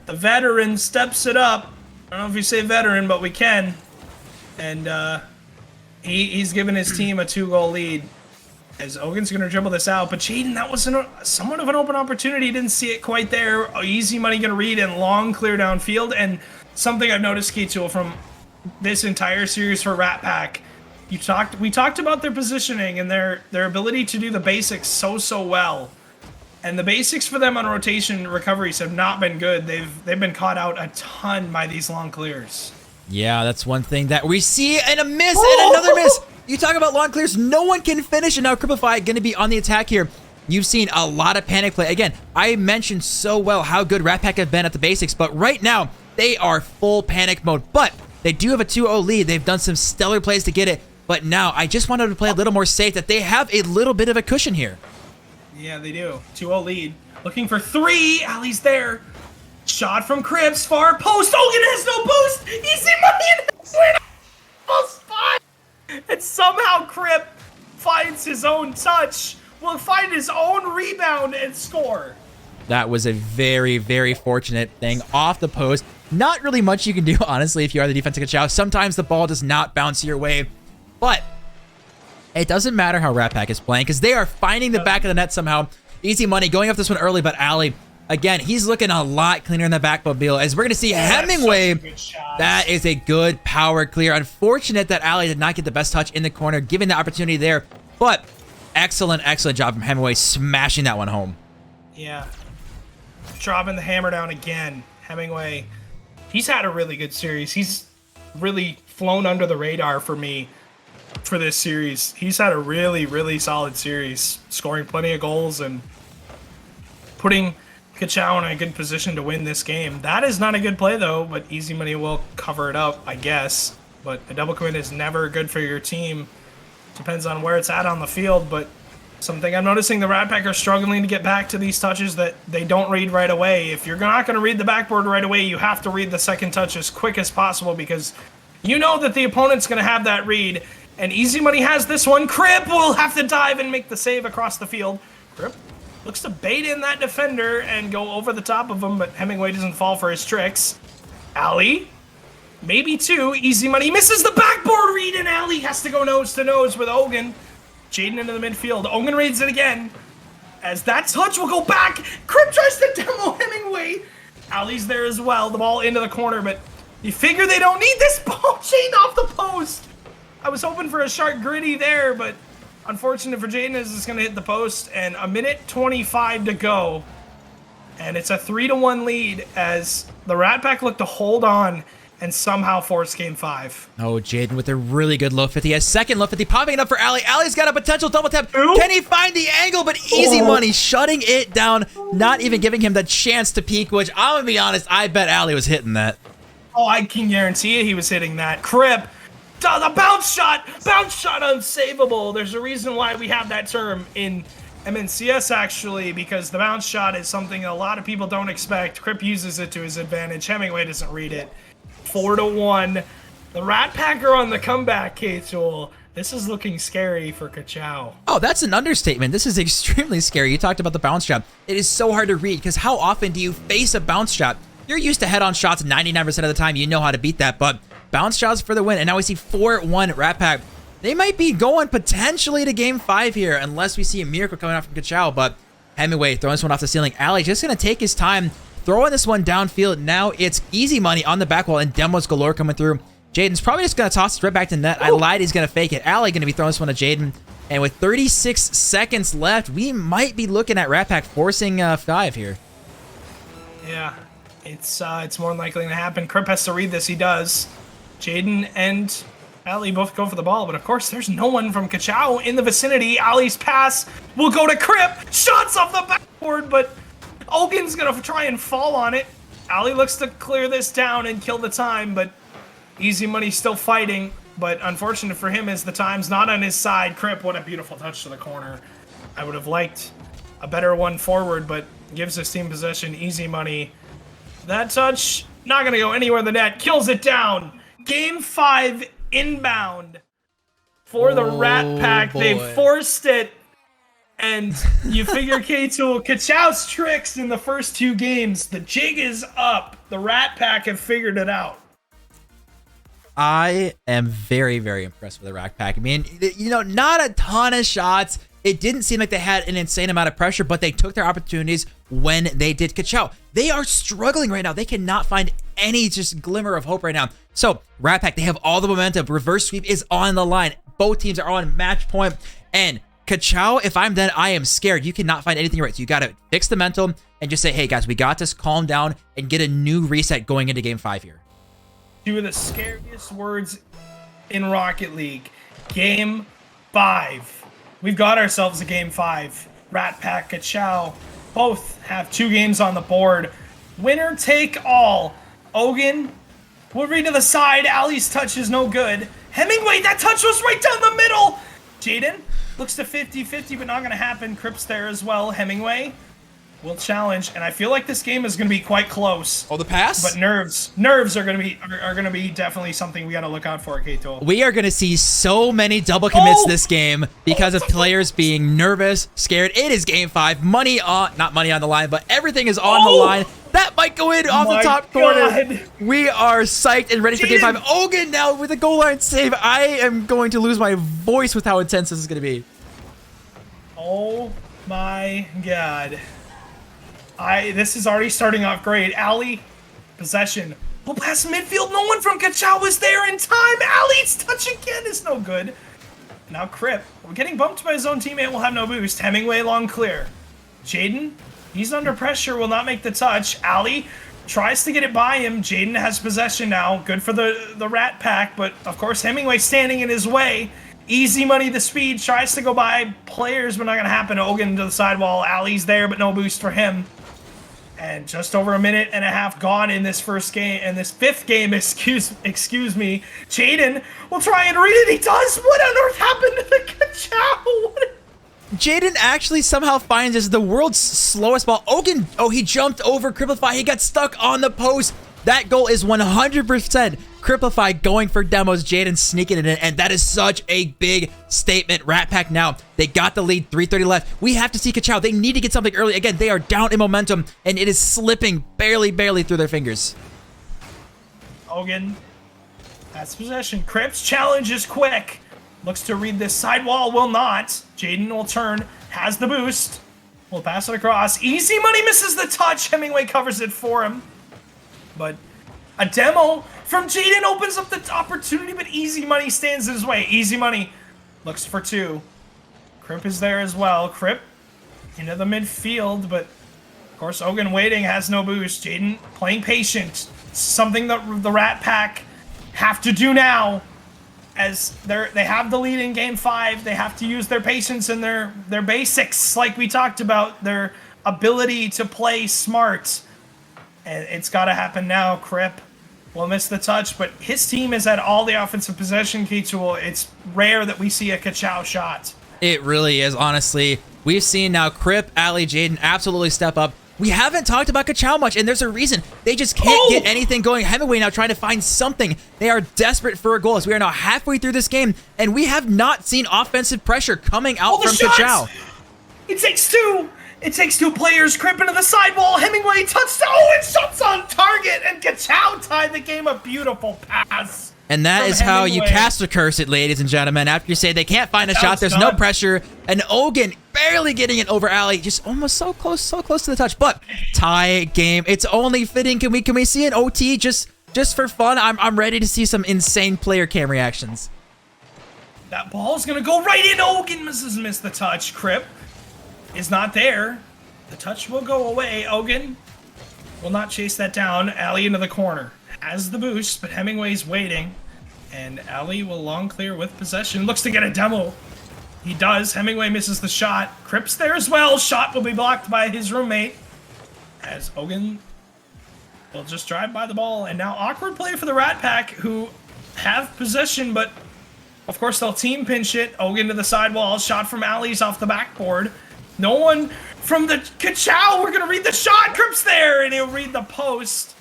The veteran steps it up. I don't know if you say veteran, but we can. And he's given his team a 2-goal lead. As Ogun's going to dribble this out. But Jaden, that was somewhat of an open opportunity. Didn't see it quite there. Easy Money going to read and long clear downfield. And something I've noticed, Kachow, from this entire series for Rat Pack, we talked about their positioning and their ability to do the basics so well. And the basics for them on rotation recoveries have not been good. They've been caught out a ton by these long clears. Yeah, that's one thing that we see, and a miss, and another miss. You talk about long clears, no one can finish, and now Cripplify going to be on the attack here. You've seen a lot of panic play. Again, I mentioned so well how good Rat Pack have been at the basics, but right now, they are full panic mode. But they do have a 2-0 lead. They've done some stellar plays to get it, but now I just wanted to play a little more safe, that they have a little bit of a cushion here. Yeah, they do. 2-0 lead. Looking for 3. Ali's there. Shot from Cripps, far post. Ogun has no boost. Easy Money in the spot. And somehow Crip finds his own touch, will find his own rebound and score. That was a very, very fortunate thing off the post. Not really much you can do, honestly, if you are the defensive Kachow. Sometimes the ball does not bounce your way, but it doesn't matter how Rat Pack is playing because they are finding the back of the net somehow. Easy Money going off this one early, but Ali, again, he's looking a lot cleaner in the backmobile. As we're going to see Hemingway, that is a good power clear. Unfortunate that Ali did not get the best touch in the corner, given the opportunity there. But excellent job from Hemingway smashing that one home. Yeah. Dropping the hammer down again. Hemingway, he's had a really good series. He's really flown under the radar for me for this series. He's had a really solid series, scoring plenty of goals and putting Kachow in a good position to win this game. That is not a good play though, but Easy Money will cover it up, I guess. But a double commit is never good for your team. Depends on where it's at on the field, but something I'm noticing, the Rat Pack are struggling to get back to these touches that they don't read right away. If you're not going to read the backboard right away, you have to read the second touch as quick as possible because you know that the opponent's going to have that read. And Easy Money has this one. Crip will have to dive and make the save across the field. Crip looks to bait in that defender and go over the top of him, but Hemingway doesn't fall for his tricks. Ali, maybe 2. Easy Money misses the backboard read, and Ali has to go nose to nose with Ogun. Jaden into the midfield. Ogun reads it again. As that touch will go back. Crip tries to demo Hemingway. Ali's there as well. The ball into the corner, but you figure they don't need this ball. Chained off the post. I was hoping for a sharp gritty there, but unfortunate for Jaden is it's going to hit the post, and a minute 25 to go. And it's a 3-1 lead as the Rat Pack look to hold on and somehow force Game 5. Oh, Jaden with a really good low 50. A second low 50 popping it up for Ali. Ali's got a potential double tap. Can he find the angle? But Easy Money shutting it down, not even giving him the chance to peek, which I'm going to be honest, I bet Ali was hitting that. Oh, I can guarantee you he was hitting that. Crip. The bounce shot unsavable. There's a reason why we have that term in MNCS actually, because the bounce shot is something a lot of people don't expect. Crip uses it to his advantage. Hemingway doesn't read it. 4-1. The Rat Pack are on the comeback, Kachow. This is looking scary for Kachow. Oh, that's an understatement. This is extremely scary. You talked about the bounce shot. It is so hard to read because how often do you face a bounce shot? You're used to head-on shots 99% of the time. You know how to beat that, but bounce shots for the win. And now we see 4-1 Rat Pack. They might be going potentially to game 5 here unless we see a miracle coming out from Kachow, but Hemingway throwing this one off the ceiling. Ali just going to take his time, throwing this one downfield. Now it's easy money on the back wall and demos galore coming through. Jaden's probably just going to toss it right back to net. I lied, he's going to fake it. Ali going to be throwing this one to Jaden. And with 36 seconds left, we might be looking at Rat Pack forcing 5 here. Yeah, it's more than likely going to happen. Crip has to read this. He does. Jaden and Ali both go for the ball, but of course there's no one from Kachow in the vicinity. Ali's pass will go to Crip. Shots off the backboard, but Ogun's going to try and fall on it. Ali looks to clear this down and kill the time, but Easy Money still fighting, but unfortunate for him is the time's not on his side. Crip, what a beautiful touch to the corner. I would have liked a better one forward, but gives his team possession. Easy Money. That touch, not going to go anywhere in the net. Kills it down. Game 5 inbound for the Rat Pack. Boy. They forced it. And you figure Kachow's tricks in the first 2 games. The jig is up. The Rat Pack have figured it out. I am very, very impressed with the Rat Pack. I mean, you know, not a ton of shots. It didn't seem like they had an insane amount of pressure, but they took their opportunities when they did. Kachow, they are struggling right now. They cannot find any just glimmer of hope right now. So, Rat Pack, they have all the momentum. Reverse sweep is on the line. Both teams are on match point. And Kachow, if I'm then, I am scared. You cannot find anything right. So you got to fix the mental and just say, hey, guys, we got this. Calm down and get a new reset going into game 5 here. 2 of the scariest words in Rocket League. Game 5. We've got ourselves a game 5. Rat Pack, Kachow, both have 2 games on the board. Winner take all. Ogun will read to the side. Ali's touch is no good. Hemingway, that touch was right down the middle. Jaden looks to 50-50, but not going to happen. Crip's there as well. Hemingway will challenge, and I feel like this game is going to be quite close. Oh, the pass? But nerves are going to be definitely something we got to look out for, Kachow. We are going to see so many double commits this game because of players being nervous, scared. It is game 5. Money on, not money on the line, but everything is on the line. That might go in off the top corner. We are psyched and ready for game 5. Ogun now with a goal line save. I am going to lose my voice with how intense this is going to be. Oh my God. This is already starting off great. Ali, possession. Pull past midfield. No one from Kachow was there in time. Ali's touch again is no good. Now Crip, getting bumped by his own teammate, will have no boost. Hemingway long clear. Jaden, he's under pressure, will not make the touch. Ali tries to get it by him. Jaden has possession now. Good for the Rat Pack, but of course Hemingway standing in his way. Easy Money, the speed, tries to go by players, but not going to happen. Ogun to the sidewall. Ali's there, but no boost for him. And just over a minute and a half gone in this first game, and this 5th game, excuse me. Jaden will try and read it. He does. What on earth happened to the Kachow? Jaden actually somehow finds the world's slowest ball. Ogun, oh, he jumped over Cripplify. He got stuck on the post. That goal is 100% Cripplify going for demos. Jaden sneaking it in, and that is such a big statement. Rat Pack now, they got the lead, 3:30 left. We have to see Kachow. They need to get something early. Again, they are down in momentum, and it is slipping barely through their fingers. Ogun has possession. Crip's challenge is quick. Looks to read this sidewall, will not. Jaden will turn, has the boost. Will pass it across. Easy Money misses the touch. Hemingway covers it for him. But a demo from Jaden opens up the opportunity, but Easy Money stands in his way. Easy Money looks for 2. Crip is there as well. Crip into the midfield, but of course Ogun waiting, has no boost. Jaden playing patient. Something that the Rat Pack have to do now, as they have the lead in game 5. They have to use their patience and their basics, like we talked about, their ability to play smart. And it's got to happen now. Crip will miss the touch, but his team is at all the offensive possession, Kachow. It's rare that we see a Kachow shot. It really is, honestly. we've seen now Crip, Ali, Jaden absolutely step up. We haven't talked about Kachow much, and there's a reason. They just can't get anything going. Hemingway now trying to find something. They are desperate for a goal as we are now halfway through this game, and we have not seen offensive pressure coming out from Kachow. It takes two. It takes two players. Crip into the sidewall. Hemingway touchdown. Oh, and shots on target, and Kachow tied the game. A beautiful pass. And that is how you cast a curse it, ladies and gentlemen. After you say they can't find a shot, there's no pressure. And Ogun barely getting it over Ali. Just almost so close to the touch. But tie game. It's only fitting. Can we see an OT just for fun? I'm ready to see some insane player cam reactions. That ball's gonna go right in. Ogun missed the touch. Crip is not there. The touch will go away. Ogun will not chase that down. Ali into the corner. Has the boost, but Hemingway's waiting. And Ali will long clear with possession. Looks to get a demo. He does. Hemingway misses the shot. Crip's there as well. Shot will be blocked by his roommate. As Ogun will just drive by the ball. And now awkward play for the Rat Pack, who have possession, but of course they'll team pinch it. Ogun to the sidewall. Shot from Ali's off the backboard. No one from the Kachow. We're going to read the shot. Crip's there, and he'll read the post.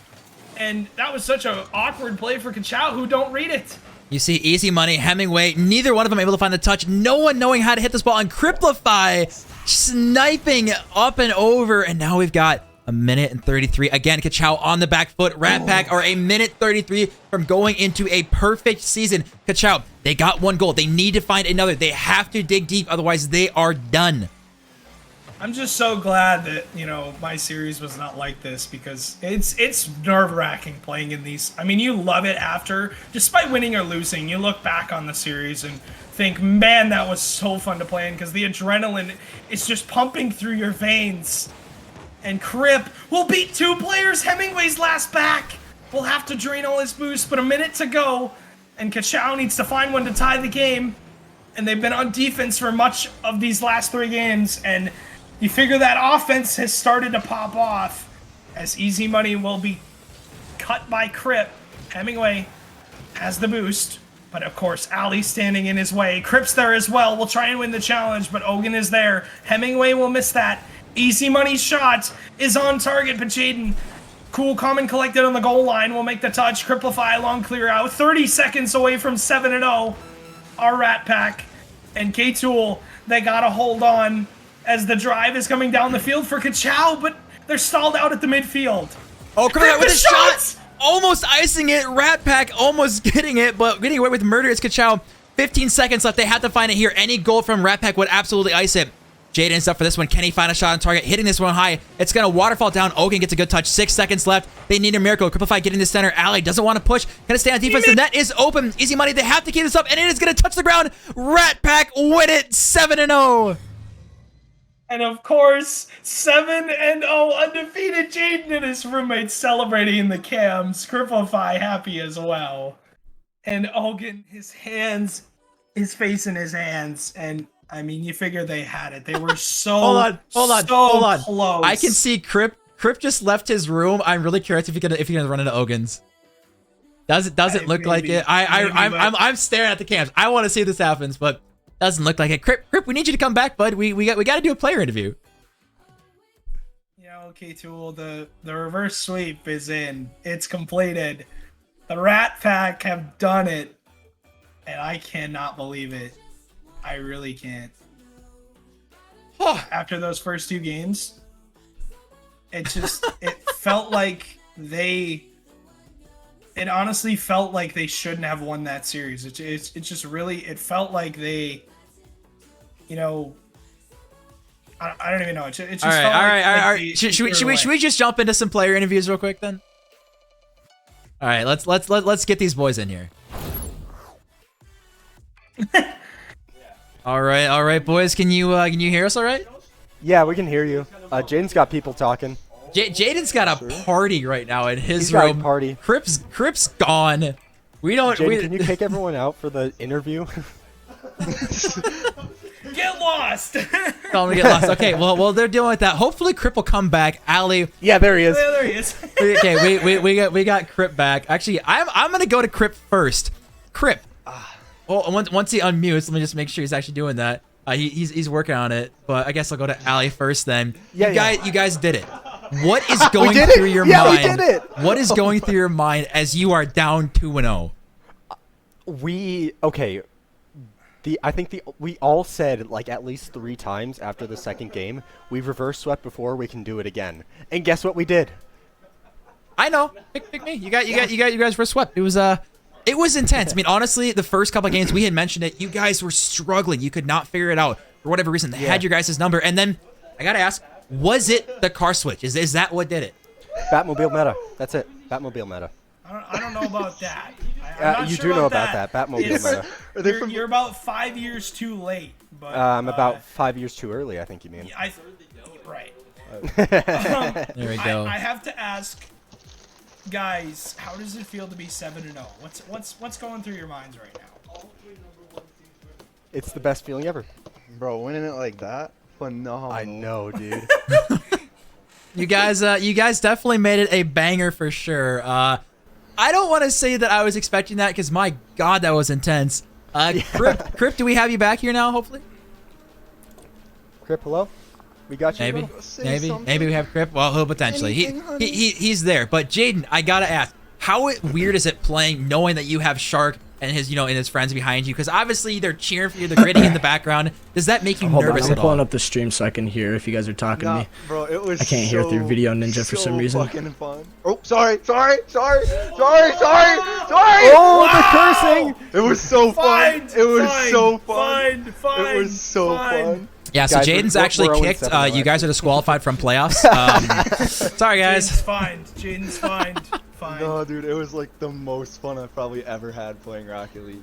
And that was such an awkward play for Kachow, who don't read it. You see Easy Money, Hemingway, neither one of them able to find the touch. No one knowing how to hit this ball. And Criplify sniping up and over. And now we've got a minute and 33. Again, Kachow on the back foot. Rat Pack are a minute 33 from going into a perfect season. Kachow, they got one goal. They need to find another. They have to dig deep, otherwise they are done. I'm just so glad that, you know, my series was not like this, because it's nerve-wracking playing in these. I mean, you love it after, despite winning or losing, you look back on the series and think, man, that was so fun to play in, because the adrenaline is just pumping through your veins. And Crip will beat two players. Hemingway's last back. Will have to drain all his boost, but a minute to go. And Kachow needs to find one to tie the game. And they've been on defense for much of these last three games, and you figure that offense has started to pop off, as Easy Money will be cut by Crip. Hemingway has the boost, but of course Ali's standing in his way. Crip's there as well. Will try and win the challenge, but Ogun is there. Hemingway will miss that. Easy Money's shot is on target, but Jaden, cool, calm, and collected on the goal line, will make the touch. Criplify long clear out. 30 seconds away from 7-0. Our Rat Pack and K-Tool, they gotta hold on as the drive is coming down the field for Kachow, but they're stalled out at the midfield. Oh, coming out with a shot! Almost icing it. Rat Pack almost getting it, but getting away with murder is Kachow. 15 seconds left. They have to find it here. Any goal from Rat Pack would absolutely ice it. Jaden's up for this one. Can he find a shot on target? Hitting this one high. It's going to waterfall down. Ogun gets a good touch. 6 seconds left. They need a miracle. Criplify getting the center. Ali doesn't want to push. Going to stay on defense. The net is open. Easy Money. They have to keep this up, and it is going to touch the ground. Rat Pack win it 7-0. And of course, 7-0 undefeated. Jaden and his roommates celebrating in the cams. Criplify happy as well. And Ogun, his face in his hands. And I mean, you figure they had it. They were so hold on. Close. I can see Crip just left his room. I'm really curious if you're gonna run into Ogun's. Doesn't look like it. I'm staring at the cams. I want to see if this happens, but doesn't look like it. Crip, we need you to come back, bud. We got to do a player interview. You know, K-Tool, the reverse sweep is in. It's completed. The Rat Pack have done it, and I cannot believe it. I really can't. After those first two games, it felt like it honestly felt like they shouldn't have won that series. It just really, it felt like they, you know, I don't even know. It just all right. Should we just jump into some player interviews real quick then? All right, let's get these boys in here. All right, boys. Can you hear us all right? Yeah, we can hear you. Jaden's got people talking. Jaden's got a party right now in his He's room. got a party. Crip's gone. We don't. Jaden, can you take everyone out for the interview? Get lost. Tell them to get lost. Okay, well, they're dealing with that. Hopefully, Crip will come back. Ali. Yeah, there he is. Yeah, there he is. Okay, we got Crip back. Actually, I'm gonna go to Crip first. Crip. Well, once he unmutes, let me just make sure he's actually doing that. He's working on it, but I guess I'll go to Ali first then. Yeah, you guys did it. What is going through your mind? We did it. What is going through your mind as you are down 2-0? We all said like at least 3 times after the second game, we've reverse swept before, we can do it again. And guess what we did? I know. Pick me. You guys were swept. It was intense. I mean, honestly, the first couple of games we had mentioned it, you guys were struggling. You could not figure it out for whatever reason. They had your guys' number, and then I gotta ask, was it the car switch? Is that what did it? Batmobile meta. That's it. Batmobile meta. I don't know about that. You do know about that. Batmobile meta. You're about 5 years too late. But I'm about 5 years too early, I think you mean. Right. There we go. I have to ask, guys, how does it feel to be 7-0? What's going through your minds right now? It's the best feeling ever. Bro, winning it like that, phenomenal. I know, dude. You guys definitely made it a banger for sure. I don't want to say that I was expecting that because my God, that was intense. Crip, do we have you back here now? Hopefully. Crip, hello. We got you. Maybe we have Crip. Well, potentially. He's there. But Jaden, I gotta ask, how weird is it playing knowing that you have Shark and his, and his friends behind you? Because obviously they're cheering for you, they're gritting in the background. Does that make you nervous at all? I'm pulling up the stream so I can hear if you guys are talking to me. Bro, it was I can't hear through Video Ninja for some reason. Fucking fun. Oh, sorry. Oh, the cursing! It was so fun. It was so fun. It was so fun. Yeah, so Guys, Jaden's actually kicked. You guys are disqualified from playoffs. Sorry, guys. Jaden's fine. No, dude, it was like the most fun I've probably ever had playing Rocket League.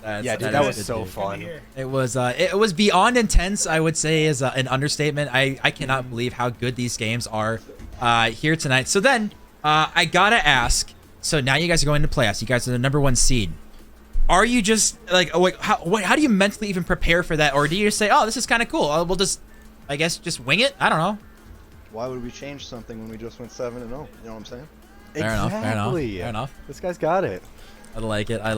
Dude, that was so fun. It was beyond intense, I would say, is an understatement. I cannot believe how good these games are here tonight. So then, I gotta ask, so now you guys are going to playoffs. You guys are the #1 seed. Are you just, like, how do you mentally even prepare for that? Or do you just say, oh, this is kind of cool, we'll just, I guess, just wing it? I don't know. Why would we change something when we just went 7-0? You know what I'm saying? Fair enough. This guy's got it. I like it. Then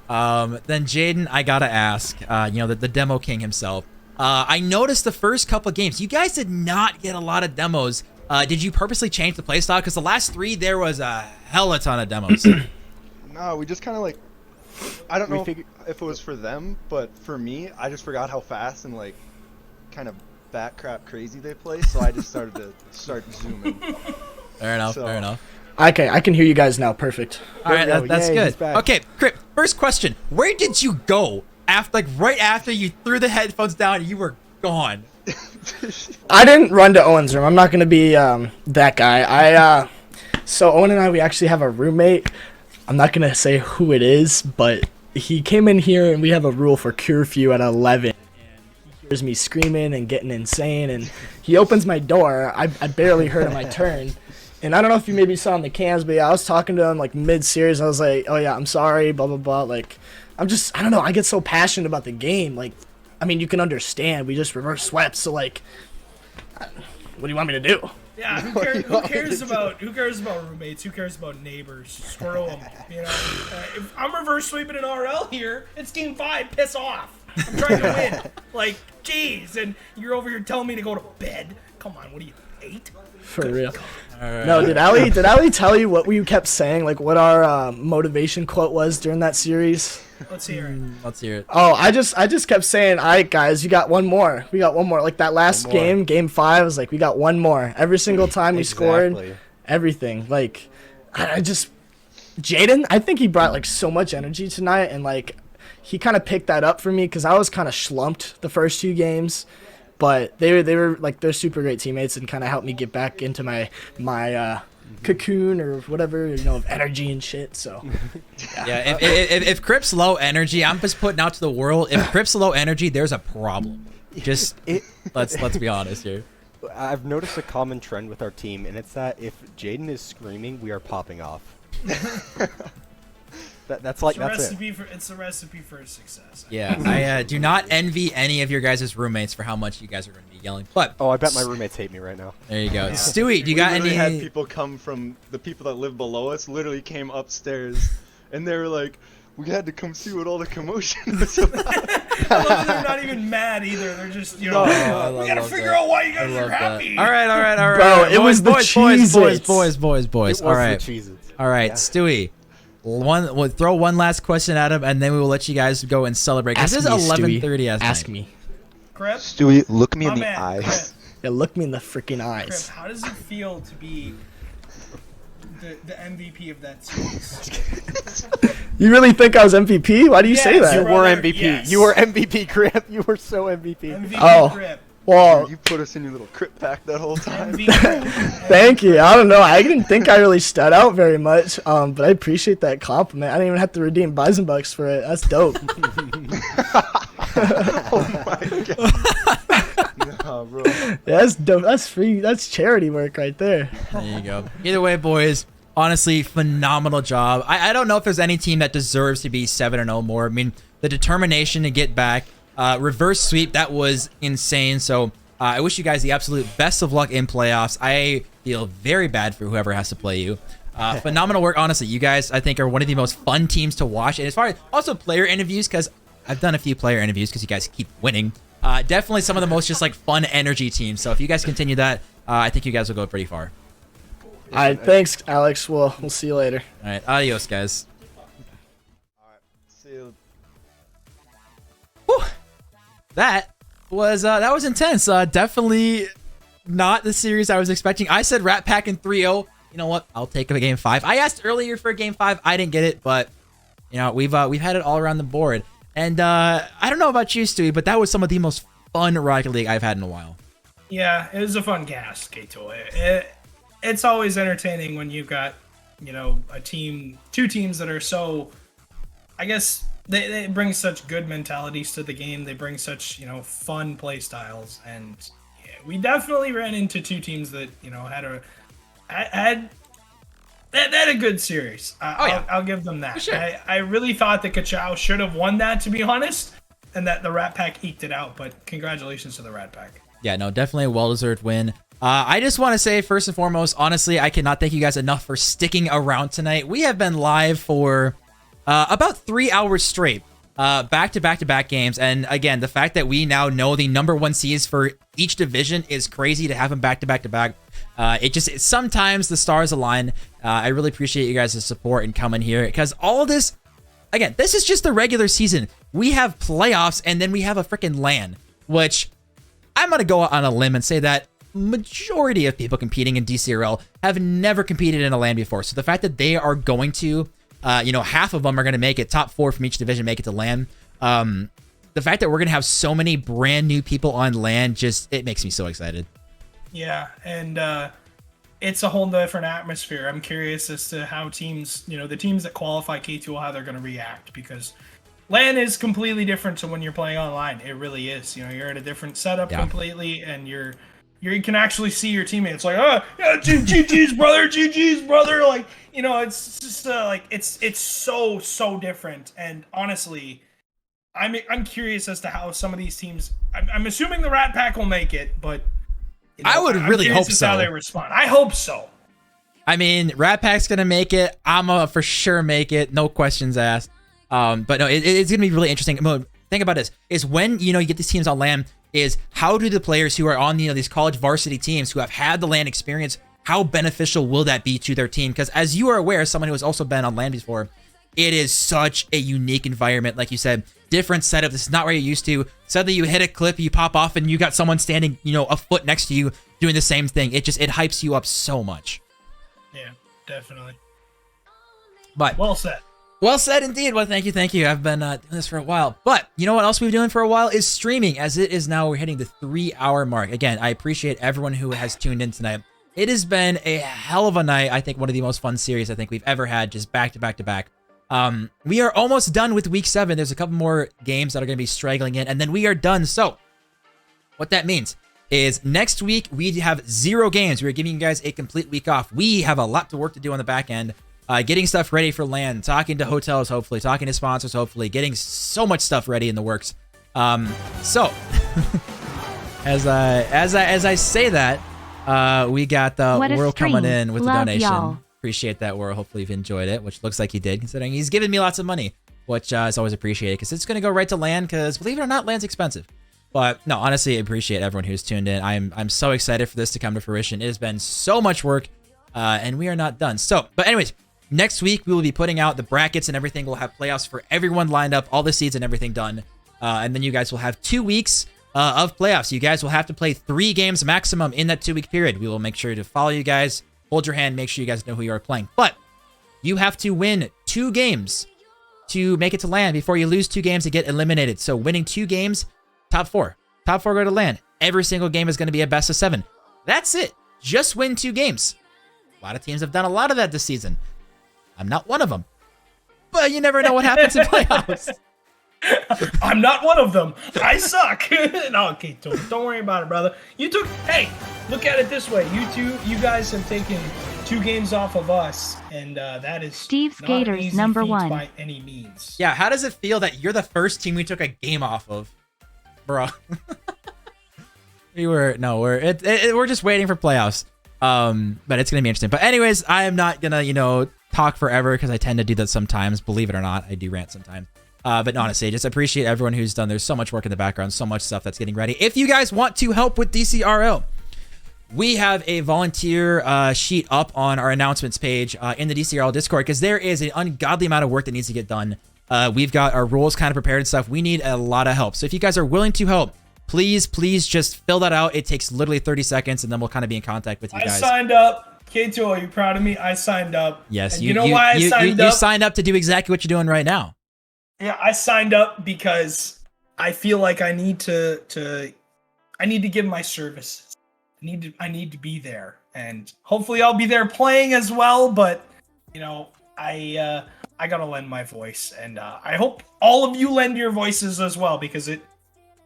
Jaden, I gotta ask, the demo king himself. I noticed the first couple of games, you guys did not get a lot of demos. Did you purposely change the playstyle? Because the last 3, there was a hell of a ton of demos. No, we just kind of like, I don't know if it was for them, but for me, I just forgot how fast and like kind of bat crap crazy they play, so I just started to zooming. Fair enough. Okay, I can hear you guys now. Perfect. All right, that's good. Okay, Crip, first question. Where did you go right after you threw the headphones down and you were gone? I didn't run to Owen's room. I'm not going to be that guy. So Owen and I, we actually have a roommate. I'm not going to say who it is, but he came in here and we have a rule for curfew at 11. And he hears me screaming and getting insane, and he opens my door. I barely heard him. I turn. And I don't know if you maybe saw in the cams, but yeah, I was talking to him like mid-series. I was like, oh yeah, I'm sorry, blah, blah, blah. Like, I don't know. I get so passionate about the game. Like, I mean, you can understand. We just reverse swept. So like, what do you want me to do? Yeah, who cares about roommates? Who cares about neighbors? Screw them. If I'm reverse sweeping an RL here, it's game 5. Piss off. I'm trying to win. Like, jeez, and you're over here telling me to go to bed. Come on, what are you, 8? For real. Right. No, did Ali tell you what we kept saying? Like what our motivation quote was during that series? Let's hear it. Oh, I just kept saying, all right, guys, you got one more. We got one more. Like that last game 5, I was like, we got one more. Every single time we scored, everything. Like, Jaden, I think he brought like so much energy tonight, and like he kind of picked that up for me because I was kind of slumped the first 2 games. But they were like, they're super great teammates and kind of helped me get back into my cocoon or whatever, of energy and shit. So yeah, if Crip's low energy, I'm just putting out to the world, if Crip's low energy, there's a problem. Just let's be honest here. I've noticed a common trend with our team, and it's that if Jaden is screaming, we are popping off. That's it. It's a recipe for success. Yeah, I do not envy any of your guys' roommates for how much you guys are going to be yelling. But I bet my roommates hate me right now. There you go. Yeah. Stewie, do you got any? We had people come from the people that live below us. Literally came upstairs, and they were like, "We had to come see what all the commotion was about." I love that they're not even mad either. They're just, you know, we gotta figure out why you guys are happy. All right. Bro, it was the Cheez-Its. Boys. All right. All right, Stewie. We'll throw one last question at him, and then we will let you guys go and celebrate. This is 11:30 as Ask me. Crip, Stewie, look me in the eyes. Yeah, look me in the freaking eyes. Crip, how does it feel to be the MVP of that series? You really think I was MVP? Why do you say that? You were MVP. Yes. You were MVP, Crip. You were so MVP. MVP Crip. Well, You put us in your little crypt pack that whole time. thank you. I don't know. I didn't think I really stood out very much, but I appreciate that compliment. I didn't even have to redeem Bison Bucks for it. That's dope. Oh my god. No, bro. Yeah, that's dope. That's free. That's charity work right there. There you go. Either way, boys, honestly, phenomenal job. I don't know if there's any team that deserves to be 7-0 more. I mean, the determination to get back, reverse sweep, that was insane. So I wish you guys the absolute best of luck in playoffs. I feel very bad for whoever has to play you. Phenomenal work, honestly. You guys, I think, are one of the most fun teams to watch. And as far as also player interviews, because I've done a few player interviews because you guys keep winning. Definitely some of the most just like fun energy teams. So if you guys continue that, I think you guys will go pretty far. All right, thanks, Alex. We'll see you later. All right, adios, guys. See you. Whew. That was intense. Definitely not the series I was expecting. I said Rat Pack in 3-0. You know what? I'll take a game 5. I asked earlier for a game 5. I didn't get it, but you know we've had it all around the board. And I don't know about you, Stewie, but that was some of the most fun Rocket League I've had in a while. Yeah, it was a fun cast, Kachow. It's always entertaining when you've got, you know, two teams that are so, I guess, they bring such good mentalities to the game. They bring such, you know, fun play styles. And yeah, we definitely ran into two teams that, you know, had a good series. I'll give them that. Sure. I really thought that Kachow should have won that, to be honest, and that the Rat Pack eked it out. But congratulations to the Rat Pack. Yeah, no, definitely a well-deserved win. I just want to say, first and foremost, honestly, I cannot thank you guys enough for sticking around tonight. We have been live for about 3 hours straight, back-to-back games. And again, the fact that we now know the #1 seeds for each division is crazy to have them back-to-back. Sometimes the stars align. I really appreciate you guys' support and coming here, because all of this, again, this is just the regular season. We have playoffs, and then we have a freaking LAN, which I'm going to go out on a limb and say that majority of people competing in DCRL have never competed in a LAN before. So the fact that they are going to, half of them are going to make it, top 4 from each division make it to LAN. The fact that we're going to have so many brand new people on LAN, it makes me so excited. Yeah, and it's a whole different atmosphere. I'm curious as to how teams, the teams that qualify K2, how they're going to react, because LAN is completely different to when you're playing online. It really is. You're in a different setup completely, and you can actually see your teammates like, oh, yeah, GG's brother. Like, it's just it's so different. And honestly, I'm curious as to how some of these teams. I'm assuming the Rat Pack will make it, but I would really hope so. How they respond. I hope so. I mean, Rat Pack's gonna make it. I'm gonna for sure make it. No questions asked. But no, it's gonna be really interesting. Think about this: is when you get these teams on LAN. Is how do the players who are on these college varsity teams who have had the LAN experience, how beneficial will that be to their team? Because as you are aware, someone who has also been on LAN before, it is such a unique environment. Like you said, different setup. This is not where you're used to. Suddenly you hit a clip, you pop off, and you got someone standing, a foot next to you doing the same thing. It hypes you up so much. Yeah, definitely. But well said. Well said indeed. Well, thank you. I've been doing this for a while. But you know what else we've been doing for a while is streaming. As it is now, we're hitting the 3-hour mark. Again, I appreciate everyone who has tuned in tonight. It has been a hell of a night. I think one of the most fun series I think we've ever had, just back to back. We are almost done with week 7. There's a couple more games that are going to be straggling in, and then we are done. So what that means is next week we have 0 games. We're giving you guys a complete week off. We have a lot to work to do on the back end. Getting stuff ready for LAN, talking to hotels, hopefully, talking to sponsors, hopefully, getting so much stuff ready in the works. So, as I say that, we got the World coming in with the donation. Y'all. Appreciate that, World. Hopefully, you've enjoyed it, which looks like he did, considering he's giving me lots of money. which is always appreciated because it's going to go right to LAN because, believe it or not, LAN's expensive. But no, honestly, I appreciate everyone who's tuned in. I'm so excited for this to come to fruition. It has been so much work, and we are not done. So, but anyways, next week we will be putting out the brackets and everything. We'll have playoffs for everyone lined up, all the seeds and everything done. And then you guys will have 2 weeks of playoffs. You guys will have to play 3 games maximum in that 2-week period. We will make sure to follow you guys, hold your hand, make sure you guys know who you are playing. But you have to win 2 games to make it to LAN before you lose 2 games to get eliminated. So winning 2 games, top 4. Top 4 go to LAN. Every single game is going to be a best of 7. That's it. Just win 2 games. A lot of teams have done a lot of that this season. I'm not one of them. But you never know what happens in playoffs. I'm not one of them. I suck. No, okay, don't worry about it, brother. Hey, look at it this way. You guys have taken 2 games off of us, and that is Steve's not Gators an easy number feat 1 by any means. Yeah, how does it feel that you're the first team we took a game off of, bro? We're just waiting for playoffs. But it's gonna be interesting. But anyways, I am not gonna talk forever because I tend to do that sometimes. Believe it or not, I do rant sometimes. But honestly, just appreciate everyone who's done. There's so much work in the background, so much stuff that's getting ready. If you guys want to help with DCRL, we have a volunteer sheet up on our announcements page in the DCRL Discord because there is an ungodly amount of work that needs to get done. We've got our rules kind of prepared and stuff. We need a lot of help. So if you guys are willing to help, please just fill that out. It takes literally 30 seconds, and then we'll kind of be in contact with you guys. I signed up. Kachow, are you proud of me? I signed up. Yes, and you know why I signed up? You signed up to do exactly what you're doing right now. Yeah, I signed up because I feel like I need to give my services. I need to be there, and hopefully I'll be there playing as well. But I gotta lend my voice, and I hope all of you lend your voices as well because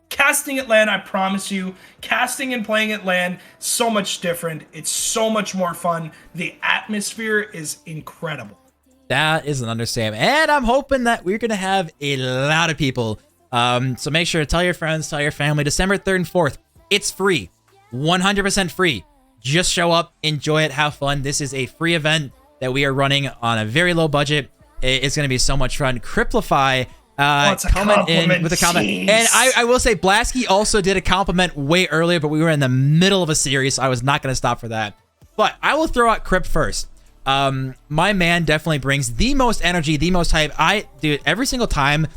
casting at LAN, I promise you, casting and playing at LAN, so much different. It's so much more fun. The atmosphere is incredible. That is an understatement. And I'm hoping that we're going to have a lot of people. So make sure to tell your friends, tell your family. December 3rd and 4th. It's free. 100% free. Just show up, enjoy it, have fun. This is a free event that we are running on a very low budget. It's going to be so much fun. Criplify coming in with a comment. Jeez. And I will say Blasky also did a compliment way earlier, but we were in the middle of a series, so I was not going to stop for that. But I will throw out Crip first. My man definitely brings the most energy, the most hype. Dude, every single time,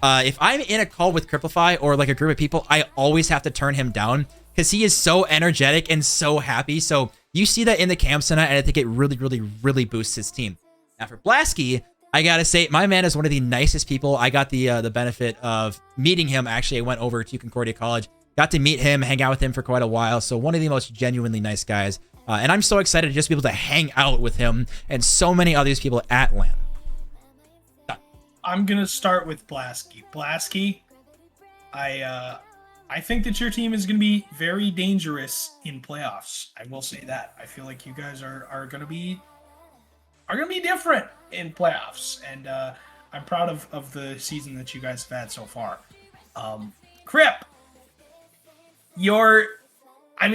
if I'm in a call with Criplify or like a group of people, I always have to turn him down because he is so energetic and so happy. So you see that in the camps tonight, and I think it really, really, really boosts his team. Now for Blasky, I gotta say, my man is one of the nicest people. I got the benefit of meeting him. Actually, I went over to Concordia College, got to meet him, hang out with him for quite a while. So one of the most genuinely nice guys. And I'm so excited to just be able to hang out with him and so many other people at LAN. I'm gonna start with Blasky. Blasky, I think that your team is gonna be very dangerous in playoffs. I will say that. I feel like you guys are gonna be different in playoffs, and I'm proud of the season that you guys have had so far. Crip,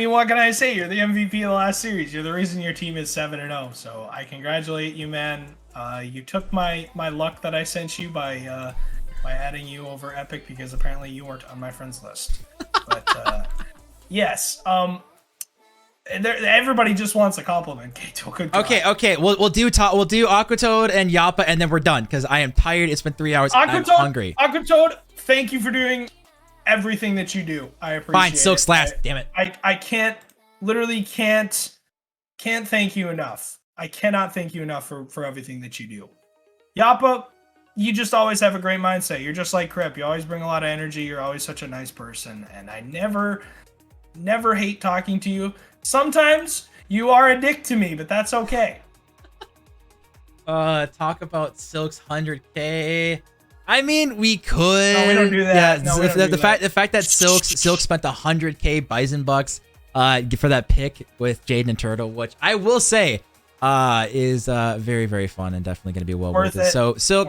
what can I say? You're the MVP of the last series. You're the reason your team is 7-0. So I congratulate you, man. You took my luck that I sent you by adding you over Epic because apparently you weren't on my friends list. But yes, everybody just wants a compliment. Okay. We'll do Aquatoad and Yappa, and then we're done because I am tired. It's been 3 hours. I'm hungry. Aquatoad, thank you for doing everything that you do. I appreciate it. Fine, Silk Slash, damn it. I can't thank you enough. I cannot thank you enough for everything that you do. Yappa, you just always have a great mindset. You're just like Crip. You always bring a lot of energy. You're always such a nice person. And I never hate talking to you. Sometimes you are a dick to me, but that's okay. Talk about Silk's 100K. I mean, we could. No, we don't do that. Yeah, no, we don't do that. The fact that Silk spent 100K Bison bucks for that pick with Jaden and Turtle, which I will say is very, very fun and definitely going to be well worth it. So Silk,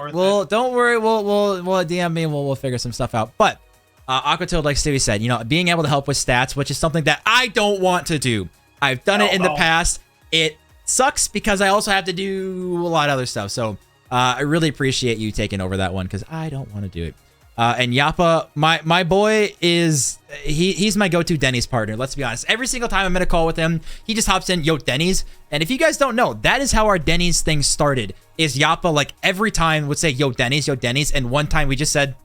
don't worry, we'll DM me and we'll figure some stuff out. But Aquatoad, like Stewie said, being able to help with stats, which is something that I don't want to do. I've done it in the past. It sucks because I also have to do a lot of other stuff. So I really appreciate you taking over that one because I don't want to do it. And Yappa, my boy is he's my go-to Denny's partner. Let's be honest. Every single time I'm in a call with him, he just hops in, yo, Denny's. And if you guys don't know, that is how our Denny's thing started. Is Yappa like every time would say, yo, Denny's, and one time we just said,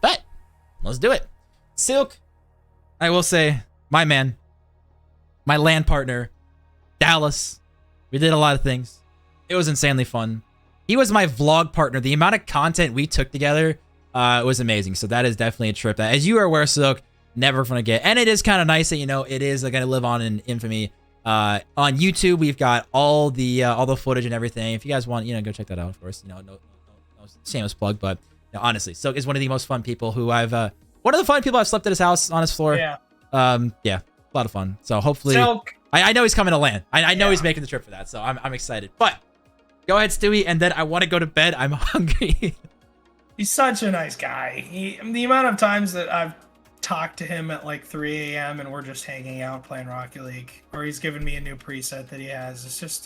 bet, let's do it. Silk, I will say, my man, my LAN partner, Dallas. We did a lot of things. It was insanely fun. He was my vlog partner. The amount of content we took together was amazing. So that is definitely a trip that, as you are aware, Silk, never gonna get. And it is kind of nice that, you know, it is gonna live on in infamy. On YouTube, we've got all the footage and everything. If you guys want, you know, go check that out. Of course, you know, no shameless plug, but you know, honestly, Silk is one of the most fun people who I've one of the fun people I've slept at his house on his floor. Yeah. Yeah, a lot of fun. So hopefully, Silk. I know he's coming to LAN. I know he's making the trip for that. So I'm excited. But go ahead, Stewie, and then I want to go to bed. I'm hungry. He's such a nice guy. The amount of times that I've talked to him at like 3 a.m. and we're just hanging out playing Rocket League, or he's given me a new preset that he has.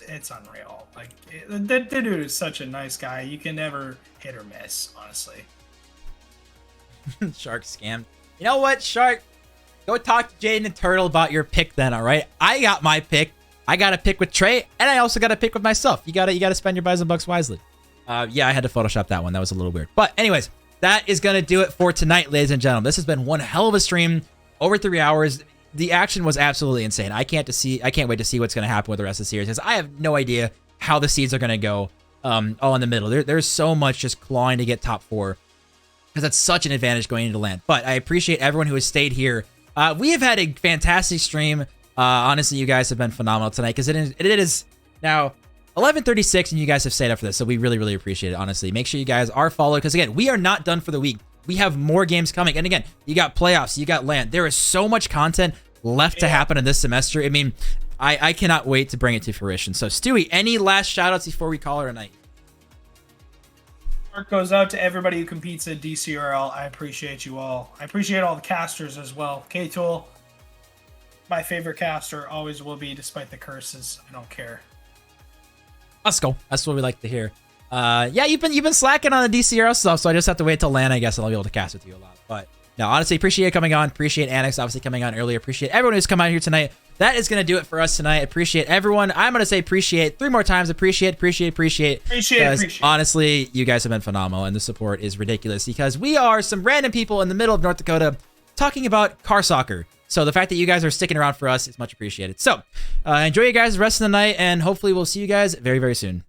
It's unreal. Like, the dude is such a nice guy. You can never hit or miss, honestly. Shark scammed. You know what, Shark? Go talk to Jaden and Turtle about your pick then, all right? I got my pick. I got a pick with Trey, and I also got a pick with myself. You gotta spend your buys and bucks wisely. Yeah, I had to Photoshop that one. That was a little weird. But anyways, that is going to do it for tonight, ladies and gentlemen. This has been one hell of a stream. Over 3 hours. The action was absolutely insane. I can't wait to see what's going to happen with the rest of the series because I have no idea how the seeds are going to go all in the middle. There's so much just clawing to get top 4 because that's such an advantage going into LAN. But I appreciate everyone who has stayed here. We have had a fantastic stream. Honestly, you guys have been phenomenal tonight because it is now 11:36 and you guys have stayed up for this, so we really, really appreciate it, honestly. Make sure you guys are followed because, again, we are not done for the week. We have more games coming. And, again, you got playoffs, you got LAN. There is so much content left to happen in this semester. I mean, I cannot wait to bring it to fruition. So, Stewie, any last shout-outs before we call it a night? Heart goes out to everybody who competes at DCRL. I appreciate you all. I appreciate all the casters as well. K-Tool, my favorite caster, always will be, despite the curses. I don't care. Let's go. That's what we like to hear. Yeah, you've been slacking on the DCRL stuff, so I just have to wait till LAN, I guess, and I'll be able to cast with you a lot. But no, honestly, appreciate you coming on. Appreciate Annex obviously coming on earlier. Appreciate everyone who's come out here tonight. That is going to do it for us tonight. Appreciate everyone. I'm going to say appreciate 3 more times. Appreciate. Honestly, you guys have been phenomenal, and the support is ridiculous because we are some random people in the middle of North Dakota talking about car soccer. So the fact that you guys are sticking around for us is much appreciated. So enjoy you guys the rest of the night, and hopefully we'll see you guys very, very soon.